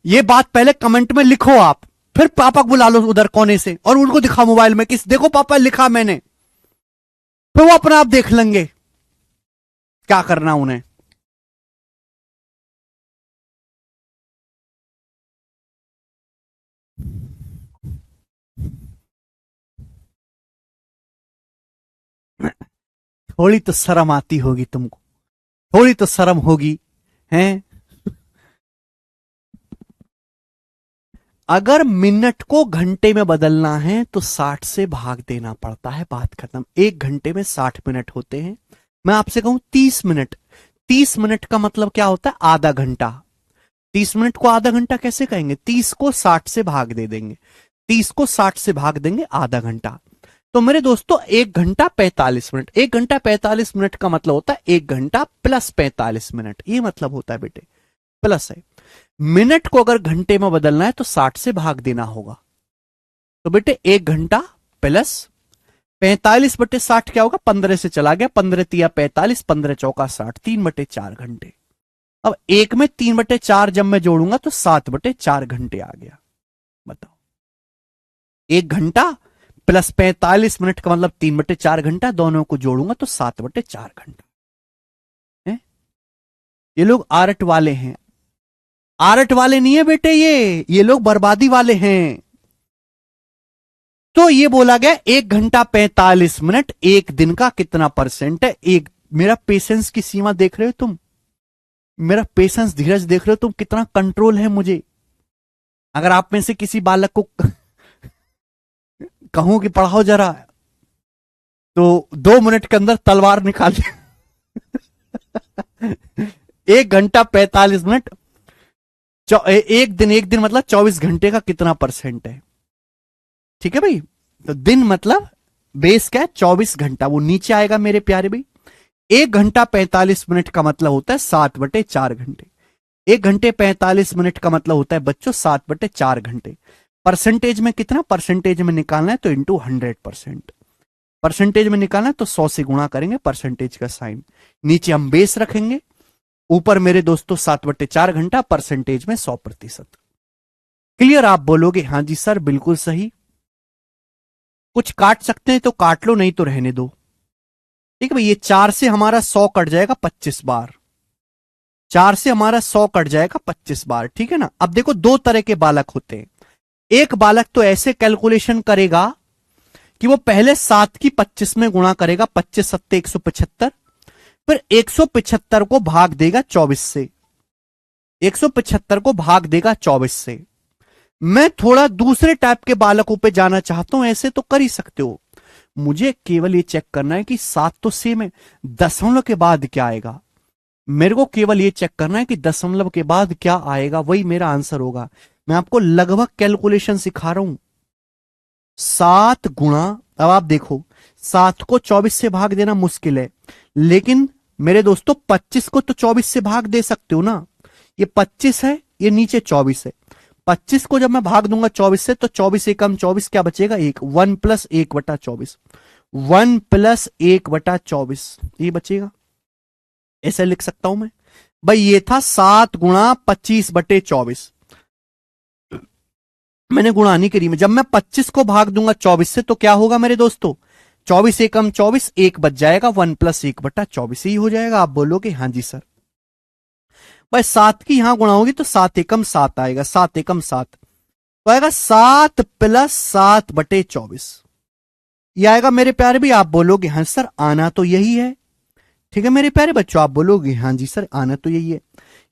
ये बात पहले कमेंट में लिखो आप, फिर पापा को बुला लो उधर कोने से और उनको दिखाओ मोबाइल में, किस देखो पापा लिखा मैंने। फिर वो अपना आप देख लेंगे क्या करना उन्हें। थोड़ी तो शर्म आती होगी तुमको, थोड़ी तो शर्म होगी हैं? अगर मिनट को घंटे में बदलना है तो 60 से भाग देना पड़ता है, बात खत्म। 1 घंटे में 60 मिनट होते हैं। मैं आपसे कहूं 30 मिनट, 30 मिनट का मतलब क्या होता है? आधा घंटा। 30 मिनट को आधा घंटा कैसे कहेंगे? 30 को 60 से भाग दे देंगे, 30 को 60 से भाग देंगे, आधा घंटा। तो मेरे दोस्तों 1 घंटा 45 मिनट, 1 घंटा 45 मिनट का मतलब होता है 1 घंटा प्लस 45 मिनट, ये मतलब होता है बेटे, प्लस है। मिनट को अगर घंटे में बदलना है तो 60 से भाग देना होगा। तो बेटे 1 घंटा प्लस 45/60 क्या होगा? 15 से चला गया, 15 तिया 45, 15 चौका 60, 3/4 घंटे। अब एक में 3/4 जब मैं जोड़ूंगा तो 7/4 घंटे आ गया। बताओ, 1 घंटा प्लस 45 मिनट का मतलब 3/4 घंटा, दोनों को जोड़ूंगा तो 7/4 घंटा है? ये लोग आरट वाले हैं, आरट वाले नहीं है बेटे, ये लोग बर्बादी वाले हैं। तो ये बोला गया 1 घंटा 45 मिनट एक दिन का कितना परसेंट है? मेरा पेशेंस की सीमा देख रहे हो तुम? मेरा पेशेंस, धीरज देख रहे हो तुम? कितना कंट्रोल है मुझे। अगर आप में से किसी बालक को कहूं कि पढ़ाओ जरा, तो 2 मिनट के अंदर तलवार निकाल 1 घंटा 45 मिनट, एक दिन मतलब 24 घंटे का कितना परसेंट है? ठीक है भाई, तो दिन मतलब बेस क्या है? 24 घंटा, वो नीचे आएगा मेरे प्यारे भाई। 1 घंटा 45 मिनट का मतलब होता है 7/4 घंटे। 1 घंटे 45 मिनट का मतलब होता है बच्चों 7/4 घंटे। परसेंटेज में कितना? परसेंटेज में निकालना है तो इंटू 100%। परसेंटेज में निकालना है तो 100 से गुणा करेंगे परसेंटेज का साइन, नीचे हम बेस रखेंगे, ऊपर मेरे दोस्तों 7/4 घंटा, परसेंटेज में 100%। क्लियर? आप बोलोगे हाँ जी सर बिल्कुल सही। कुछ काट सकते हैं तो काट लो, नहीं तो रहने दो। ठीक है भाई, ये 4 से हमारा 100 कट जाएगा 25 बार। 4 से हमारा 100 कट जाएगा 25 बार। ठीक है ना? अब देखो, दो तरह के बालक होते हैं। एक बालक तो ऐसे कैलकुलेशन करेगा कि वो पहले 7 की 25 में गुणा करेगा, 25 सत्ते 175, फिर 175 को भाग देगा 24 से। 175 को भाग देगा 24 से। मैं थोड़ा दूसरे टाइप के बालकों पे जाना चाहता हूं, ऐसे तो कर ही सकते हो। मुझे केवल ये चेक करना है कि 7 तो सेम है, दशमलव के बाद क्या आएगा। मेरे को केवल ये चेक करना है कि दशमलव के बाद क्या आएगा, वही मेरा आंसर होगा। मैं आपको लगभग कैलकुलेशन सिखा रहा हूं। 7 गुणा, अब आप देखो, 7 को 24 से भाग देना मुश्किल है, लेकिन मेरे दोस्तों 25 को तो 24 से भाग दे सकते हो ना। ये 25 है, ये नीचे 24 है। 25 को जब मैं भाग दूंगा 24 से, तो 24 एकम 24, क्या बचेगा? 1। 1 + 1/24, 1 + 1/24 ये बचेगा। ऐसे लिख सकता हूं मैं भाई। ये था 7 गुणा 25/24। मैंने गुणा नहीं करी। जब मैं 25 को भाग दूंगा 24 से, तो क्या होगा मेरे दोस्तों? 24 एकम 24, 1 बच जाएगा, 1 + 1/24 ही हो जाएगा। आप बोलोगे हाँ जी सर। भाई 7 की यहां गुणा होगी तो 7 एकम 7 आएगा, 7 एकम 7 तो आएगा 7 + 7/24 ये आएगा मेरे प्यारे भी। आप बोलोगे हाँ सर आना तो यही है। ठीक है मेरे प्यारे बच्चों, आप बोलोगे हाँ जी सर आना तो यही है।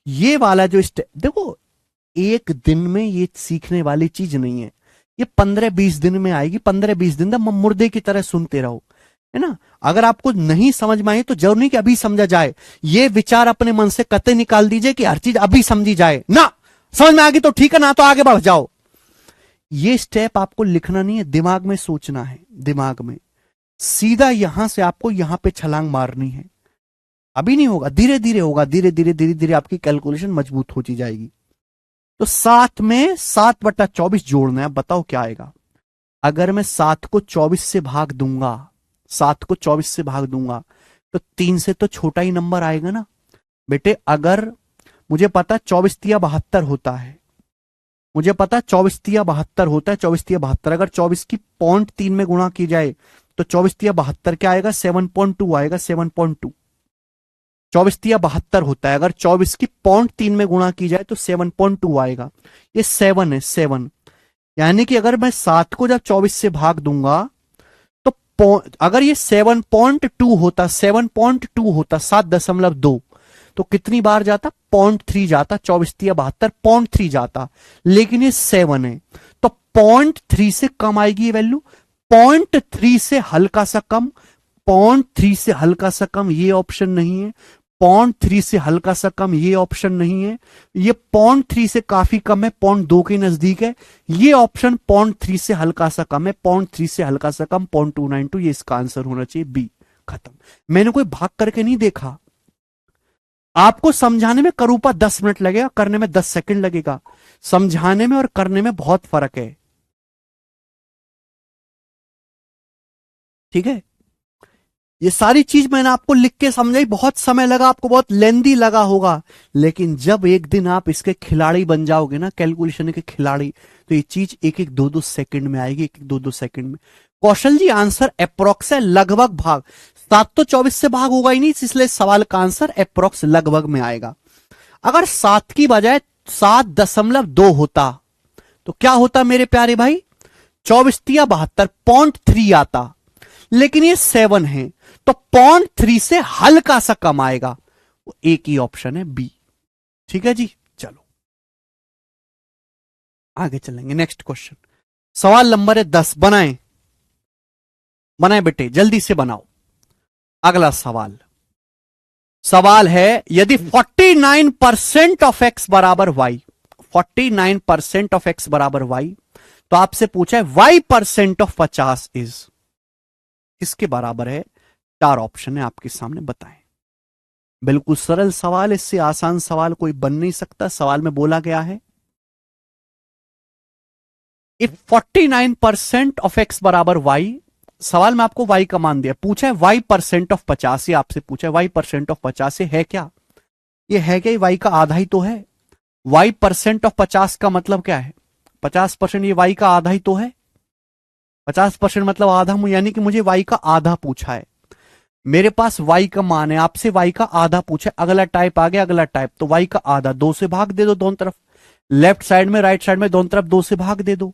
ये वाला जो स्टेप देखो, एक दिन में ये सीखने वाली चीज नहीं है, ये 15-20 दिन में आएगी। 15-20 दिन तक मुर्दे की तरह सुनते रहो, है ना। अगर आपको नहीं समझ में आई तो जरूर नहीं कि अभी समझा जाए। ये विचार अपने मन से कतई निकाल दीजिए कि हर चीज अभी समझी जाए ना। समझ में आ गई तो ठीक है, ना तो आगे बढ़ जाओ। ये स्टेप आपको लिखना नहीं है, दिमाग में सोचना है। दिमाग में सीधा यहां से आपको यहां पे छलांग मारनी है। अभी नहीं होगा, धीरे धीरे होगा। धीरे धीरे धीरे धीरे आपकी कैलकुलेशन मजबूत होती जाएगी। तो 7 में 7/24 जोड़ना है। बताओ क्या आएगा? अगर मैं 7 को 24 से भाग दूंगा, 7 को 24 से भाग दूंगा, तो 3 से तो छोटा ही नंबर आएगा ना बेटे। अगर मुझे पता 24 तिया 72 होता है, मुझे पता 24 तिया 72 होता है, 24 तिया 72। अगर 24 की 0.3 में गुणा की जाए तो 24 तिया 72 क्या आएगा? 7.2 आएगा, 7.2। 24 तिया 72 होता है, अगर 24 की 0.3 में गुणा की जाए तो 7.2 आएगा। ये 7 है, 7। यानी कि अगर मैं 7 को जब 24 से भाग दूंगा तो अगर ये 7.2 होता, 7.2 होता, 7.2, तो कितनी बार जाता? 0.3 जाता। 24 तिया 72 0.3 जाता, लेकिन ये 7 है तो 0.3 से कम आएगी ये वैल्यू। 0.3 से हल्का सा कम, 0.3 से हल्का सा कम ये ऑप्शन नहीं है, 0.3 से हल्का सा कम ये ऑप्शन नहीं है, ये 0.3 से काफी कम है, 0.2 के नजदीक है, ये ऑप्शन 0.3 से हल्का सा कम है, 0.3 से हल्का सा कम 0.292। ये इसका आंसर होना चाहिए बी। खत्म। मैंने कोई भाग करके नहीं देखा। आपको समझाने में करूपा 10 मिनट लगेगा, करने में 10 सेकंड लगेगा। समझाने में और करने में बहुत फर्क है। ठीक है, ये सारी चीज मैंने आपको लिख के समझाई, बहुत समय लगा आपको, बहुत लेंदी लगा होगा, लेकिन जब एक दिन आप इसके खिलाड़ी बन जाओगे ना, कैलकुलेशन के खिलाड़ी, तो ये चीज 1-1, 2-2 सेकंड में आएगी, 1-1, 2-2 सेकंड में। कौशल जी आंसर अप्रोक्स है, लगभग भाग। 7 तो 24 से भाग होगा ही नहीं, इसलिए सवाल का आंसर अप्रोक्स लगभग में आएगा। अगर 7 की बजाय 7.2 होता तो क्या होता मेरे प्यारे भाई? 24 तिया 72 0.3 आता, लेकिन ये 7 है तो 0.3 से हल्का सा कम आएगा, वो एक ही ऑप्शन है बी। ठीक है जी, चलो आगे चलेंगे। नेक्स्ट क्वेश्चन, सवाल नंबर है 10। बनाएं बनाएं बेटे, जल्दी से बनाओ। अगला सवाल, सवाल है यदि 49% ऑफ एक्स बराबर वाई, 49% ऑफ एक्स बराबर वाई, तो आपसे पूछा है y% ऑफ 50 इज, किसके बराबर है? 4 ऑप्शन है आपके सामने, बताएं। बिल्कुल सरल सवाल, इससे आसान सवाल कोई बन नहीं सकता। सवाल में बोला गया है इफ 49% ऑफ एक्स बराबर वाई, सवाल में आपको y का मान दिया, पूछा है y% ऑफ 50, आपसे पूछा है y% ऑफ 50 है क्या? ये है क्या? y का आधा ही तो है। y% ऑफ 50 का मतलब क्या है? 50%, ये y का आधा ही तो है। 50% मतलब आधा, यानी कि मुझे y का आधा पूछा है। मेरे पास y का मान है, आपसे y का आधा पूछा है। अगला टाइप आ गया, अगला टाइप, तो y का आधा 2 से भाग दे दो दोनों तरफ, लेफ्ट साइड में राइट साइड में दोनों तरफ 2 से भाग दे दो।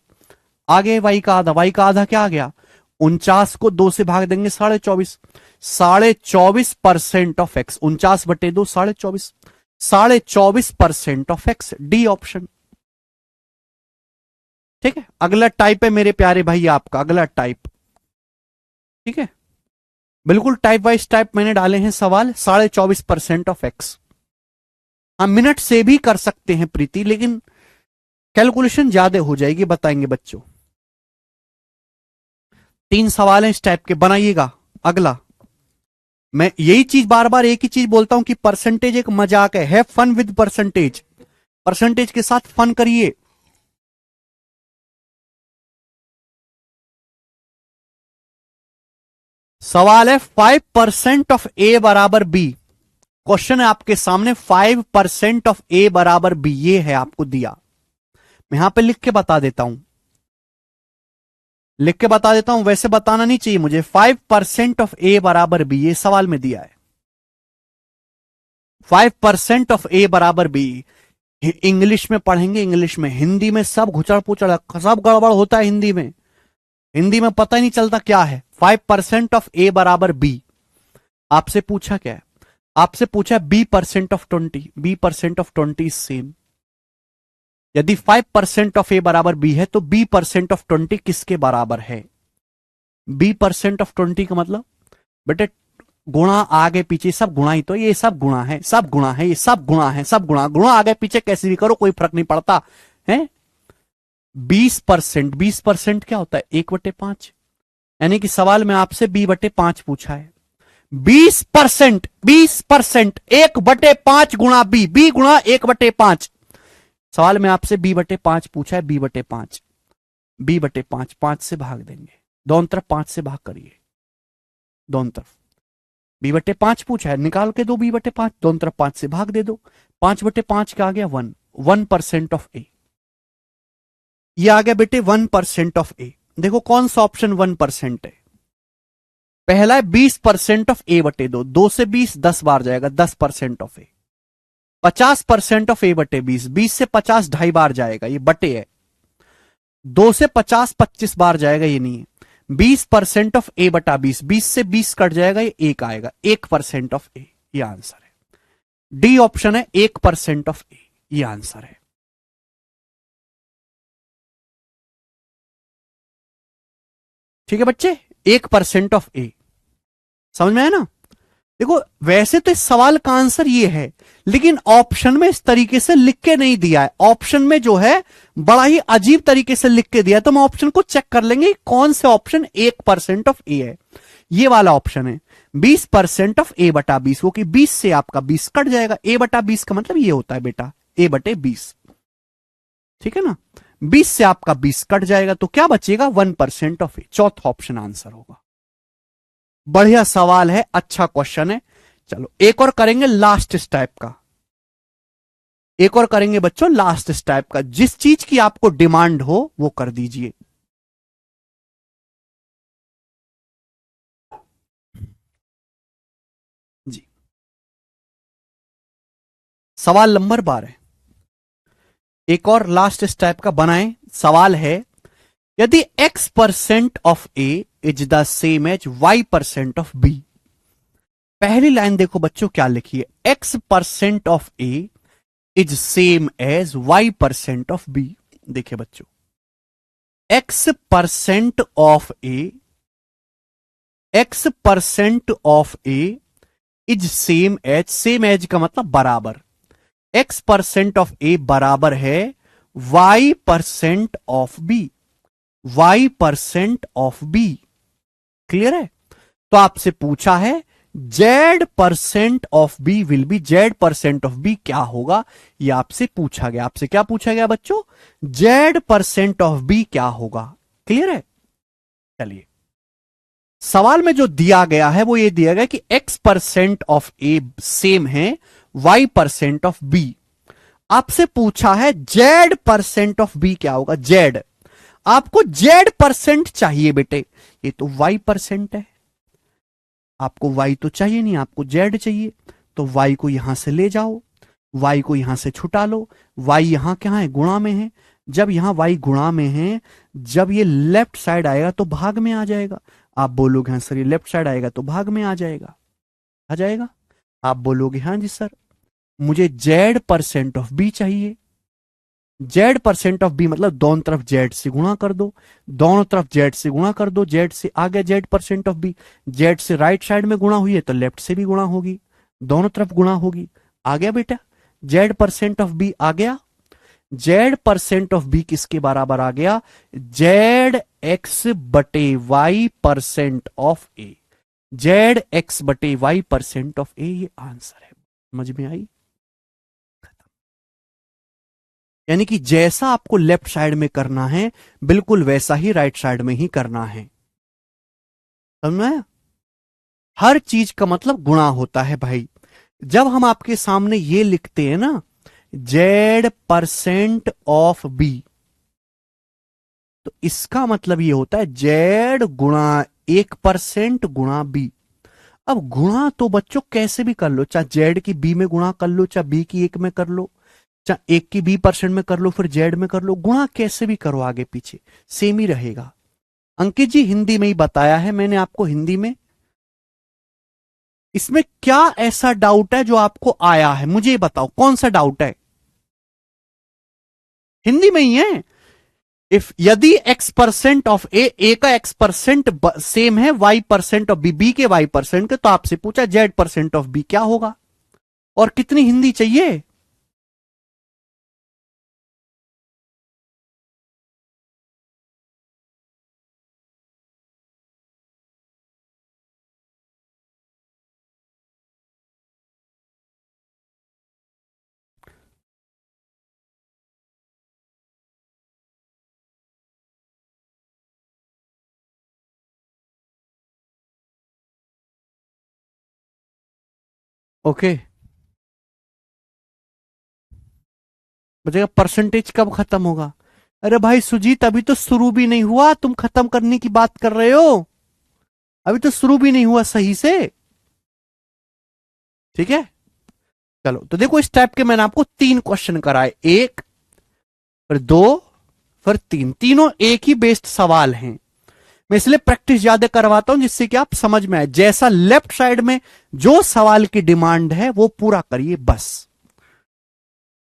आगे y का आधा, y का आधा क्या आ गया? 49 को 2 से भाग देंगे 24.5, 24.5% of x, 49/2 24.5, 24.5% of x, D option. ठीक है, अगला टाइप है मेरे प्यारे भाई आपका, अगला टाइप। ठीक है, बिल्कुल टाइप वाइज टाइप मैंने डाले हैं सवाल। 24.5% ऑफ एक्स, हम मिनट से भी कर सकते हैं प्रीति, लेकिन कैलकुलेशन ज्यादा हो जाएगी, बताएंगे बच्चों। 3 सवाल हैं इस टाइप के, बनाइएगा। अगला, मैं यही चीज बार बार एक ही चीज बोलता हूं कि परसेंटेज एक मजाक है। Have fun with percentage, percentage के साथ फन करिए। सवाल है 5% ऑफ ए बराबर बी। क्वेश्चन है आपके सामने 5% ऑफ ए बराबर बी, ये है आपको दिया। मैं यहां पे लिख के बता देता हूं, लिख के बता देता हूं, वैसे बताना नहीं चाहिए मुझे। 5% ऑफ ए बराबर बी, ये सवाल में दिया है। 5% ऑफ ए बराबर बी। इंग्लिश में पढ़ेंगे, इंग्लिश में, हिंदी में सब घुचड़ पुचड़, सब गड़बड़ होता है हिंदी में। हिंदी में पता ही नहीं चलता क्या है। 5% ऑफ ए बराबर बी, आपसे पूछा क्या है? आपसे पूछा b% of 20, b% of 20 is same. यदि 5% ऑफ ए बराबर बी है तो b% ऑफ 20 किसके बराबर है? b% ऑफ 20 का मतलब बेटे गुणा आगे पीछे सब गुणा ही तो, ये सब गुणा है, सब गुणा है, ये सब गुणा है, सब गुणा, गुणा आगे पीछे कैसे भी करो कोई फर्क नहीं पड़ता है। 20%, 20% क्या होता है? 1/5, यानी कि सवाल में आपसे b/5 पूछा है। 20%, 20%, 1/5 गुणा बी, बी गुणा 1/5। सवाल में आपसे b/5 पूछा है, b/5, b/5, 5 से भाग देंगे, दोनों तरफ 5 से भाग करिए, दोनों तरफ b/5 पूछा है, निकाल के दो b/5, दोनों तरफ 5 से भाग दे दो। 5/5 क्या आ गया? 1, 1% ऑफ ए, ये आ गया बेटे 1% ऑफ ए। देखो कौन सा ऑप्शन 1% है? पहला है 20% ऑफ a/2, 2 से 20 10 बार जाएगा, 10% ऑफ ए। 50% ऑफ a/20, 20 से 50 2.5 बार जाएगा, ये बटे है। 2 से 50 25 बार जाएगा, ये नहीं है। 20% ऑफ a/20, 20 से 20 कट जाएगा, ये 1 आएगा, 1% ऑफ ए, ये आंसर है। डी ऑप्शन है 1% ऑफ ए, ये आंसर है। ठीक है बच्चे, 1% ऑफ ए, समझ में आया ना? देखो वैसे तो इस सवाल का आंसर ये है, लेकिन ऑप्शन में इस तरीके से लिख के नहीं दिया है। ऑप्शन में जो है बड़ा ही अजीब तरीके से लिख के दिया है, तो हम ऑप्शन को चेक कर लेंगे कौन से ऑप्शन 1% ऑफ ए है। ये वाला ऑप्शन है 20% ऑफ a/20, वो कि 20 से आपका 20 कट जाएगा। a/20 का मतलब ये होता है बेटा a/20, ठीक है ना? 20 से आपका 20 कट जाएगा, तो क्या बचेगा? 1% ऑफ ए, चौथा ऑप्शन आंसर होगा। बढ़िया सवाल है, अच्छा क्वेश्चन है। चलो एक और करेंगे लास्ट इस टाइप का, एक और करेंगे बच्चों लास्ट इस टाइप का। जिस चीज की आपको डिमांड हो वो कर दीजिए। जी, सवाल नंबर 12, एक और लास्ट इस टाइप का बनाएं। सवाल है यदि x% of A is the same as y% of B, पहली लाइन देखो बच्चों क्या लिखी है, x% of A is same as y% of B. देखिए बच्चों, x% of A is same as का मतलब बराबर, x% ऑफ ए बराबर है y% of B, y% of B. Clear है? तो आपसे पूछा है z% of B will be, z% of B क्या होगा, ये आपसे पूछा गया। आपसे क्या पूछा गया बच्चों? z% ऑफ बी क्या होगा। क्लियर है? चलिए, सवाल में जो दिया गया है वो ये दिया गया कि x% ऑफ ए सेम है y% ऑफ बी। आपसे पूछा है z% ऑफ बी क्या होगा। z, आपको z% चाहिए बेटे, ये तो y% है, आपको y तो चाहिए नहीं, आपको z चाहिए। तो y को यहां से ले जाओ, y को यहां से छुटा लो, y यहां क्या है, गुणा में है। जब यहां y गुणा में है, जब ये लेफ्ट साइड आएगा तो भाग में आ जाएगा। आप बोलोगे हाँ सर ये लेफ्ट साइड आएगा तो भाग में आ जाएगा, आ जाएगा। आप बोलोगे हाँ जी सर मुझे z% ऑफ बी चाहिए। z% ऑफ बी मतलब दोनों तरफ z से गुणा कर दो, दोनों तरफ z से गुणा कर दो, z से आ गया z% ऑफ बी। z से राइट साइड में गुणा हुई है तो लेफ्ट से भी गुणा होगी, दोनों तरफ गुणा होगी। आ गया बेटा, z% ऑफ बी आ गया। z% ऑफ बी किसके बराबर आ गया? zx/y% of A, zx/y% of ए, ये आंसर है। समझ में आई? यानी कि जैसा आपको लेफ्ट साइड में करना है बिल्कुल वैसा ही राइट साइड में ही करना है। समझ में आया? हर चीज का मतलब गुणा होता है भाई। जब हम आपके सामने ये लिखते हैं ना z% ऑफ बी, तो इसका मतलब ये होता है z गुणा 1% गुणा बी। अब गुणा तो बच्चों कैसे भी कर लो, चाहे z की b में गुणा कर लो, चाहे b की 1 में कर लो, चाहे 1 की b% में कर लो, फिर z में कर लो। गुणा कैसे भी करो आगे पीछे सेम ही रहेगा। अंकित जी हिंदी में ही बताया है मैंने आपको, हिंदी में। इसमें क्या ऐसा डाउट है जो आपको आया है, मुझे बताओ कौन सा डाउट है? हिंदी में ही है। इफ यदि x% ऑफ ए का x% सेम है y% ऑफ बी के y% के, तो आपसे पूछा z% ऑफ बी क्या होगा और कितनी हिंदी चाहिए? ओके, बचेगा परसेंटेज कब खत्म होगा? अरे भाई सुजीत अभी तो शुरू भी नहीं हुआ, तुम खत्म करने की बात कर रहे हो, अभी तो शुरू भी नहीं हुआ सही से। ठीक है, चलो तो देखो इस टाइप के मैंने आपको 3 क्वेश्चन कराए, 1 फिर 2 फिर 3, तीनों एक ही बेस्ड सवाल हैं। मैं इसलिए प्रैक्टिस ज्यादा करवाता हूं जिससे कि आप समझ में आए। जैसा लेफ्ट साइड में जो सवाल की डिमांड है वो पूरा करिए बस।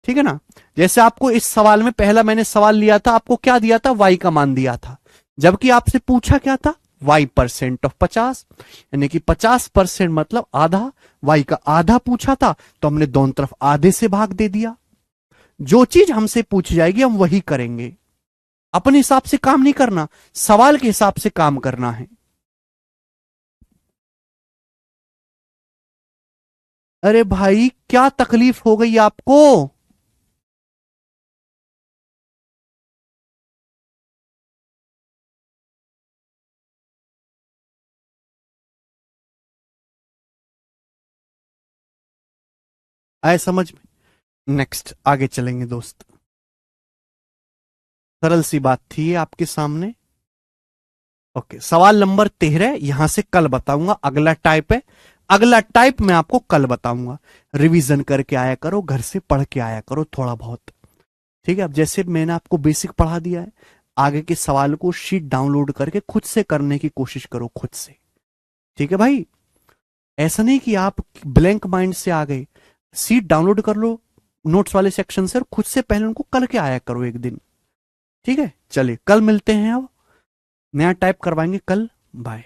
ठीक है ना? जैसे आपको इस सवाल में पहला मैंने सवाल लिया था, आपको क्या दिया था? y का मान दिया था, जबकि आपसे पूछा क्या था? y% ऑफ 50, यानी कि 50% मतलब आधा, y का आधा पूछा था तो हमने दोनों तरफ आधे से भाग दे दिया। जो चीज हमसे पूछी जाएगी हम वही करेंगे, अपने हिसाब से काम नहीं करना, सवाल के हिसाब से काम करना है। अरे भाई क्या तकलीफ हो गई आपको? आए समझ में? नेक्स्ट आगे चलेंगे दोस्त। सरल सी बात थी ये आपके सामने। ओके, सवाल नंबर 13 यहां से कल बताऊंगा, अगला टाइप है, अगला टाइप मैं आपको कल बताऊंगा। रिवीजन करके आया करो, घर से पढ़ के आया करो थोड़ा बहुत। ठीक है, अब जैसे मैंने आपको बेसिक पढ़ा दिया है, आगे के सवाल को शीट डाउनलोड करके खुद से करने की कोशिश करो, खुद से। ठीक है भाई? ऐसा नहीं कि आप ब्लैंक माइंड से आ गए, सीट डाउनलोड कर लो नोट्स वाले सेक्शन से और खुद से पहले उनको करके आया करो एक दिन। ठीक है, चलिए कल मिलते हैं, अब नया टाइप करवाएंगे कल। बाय।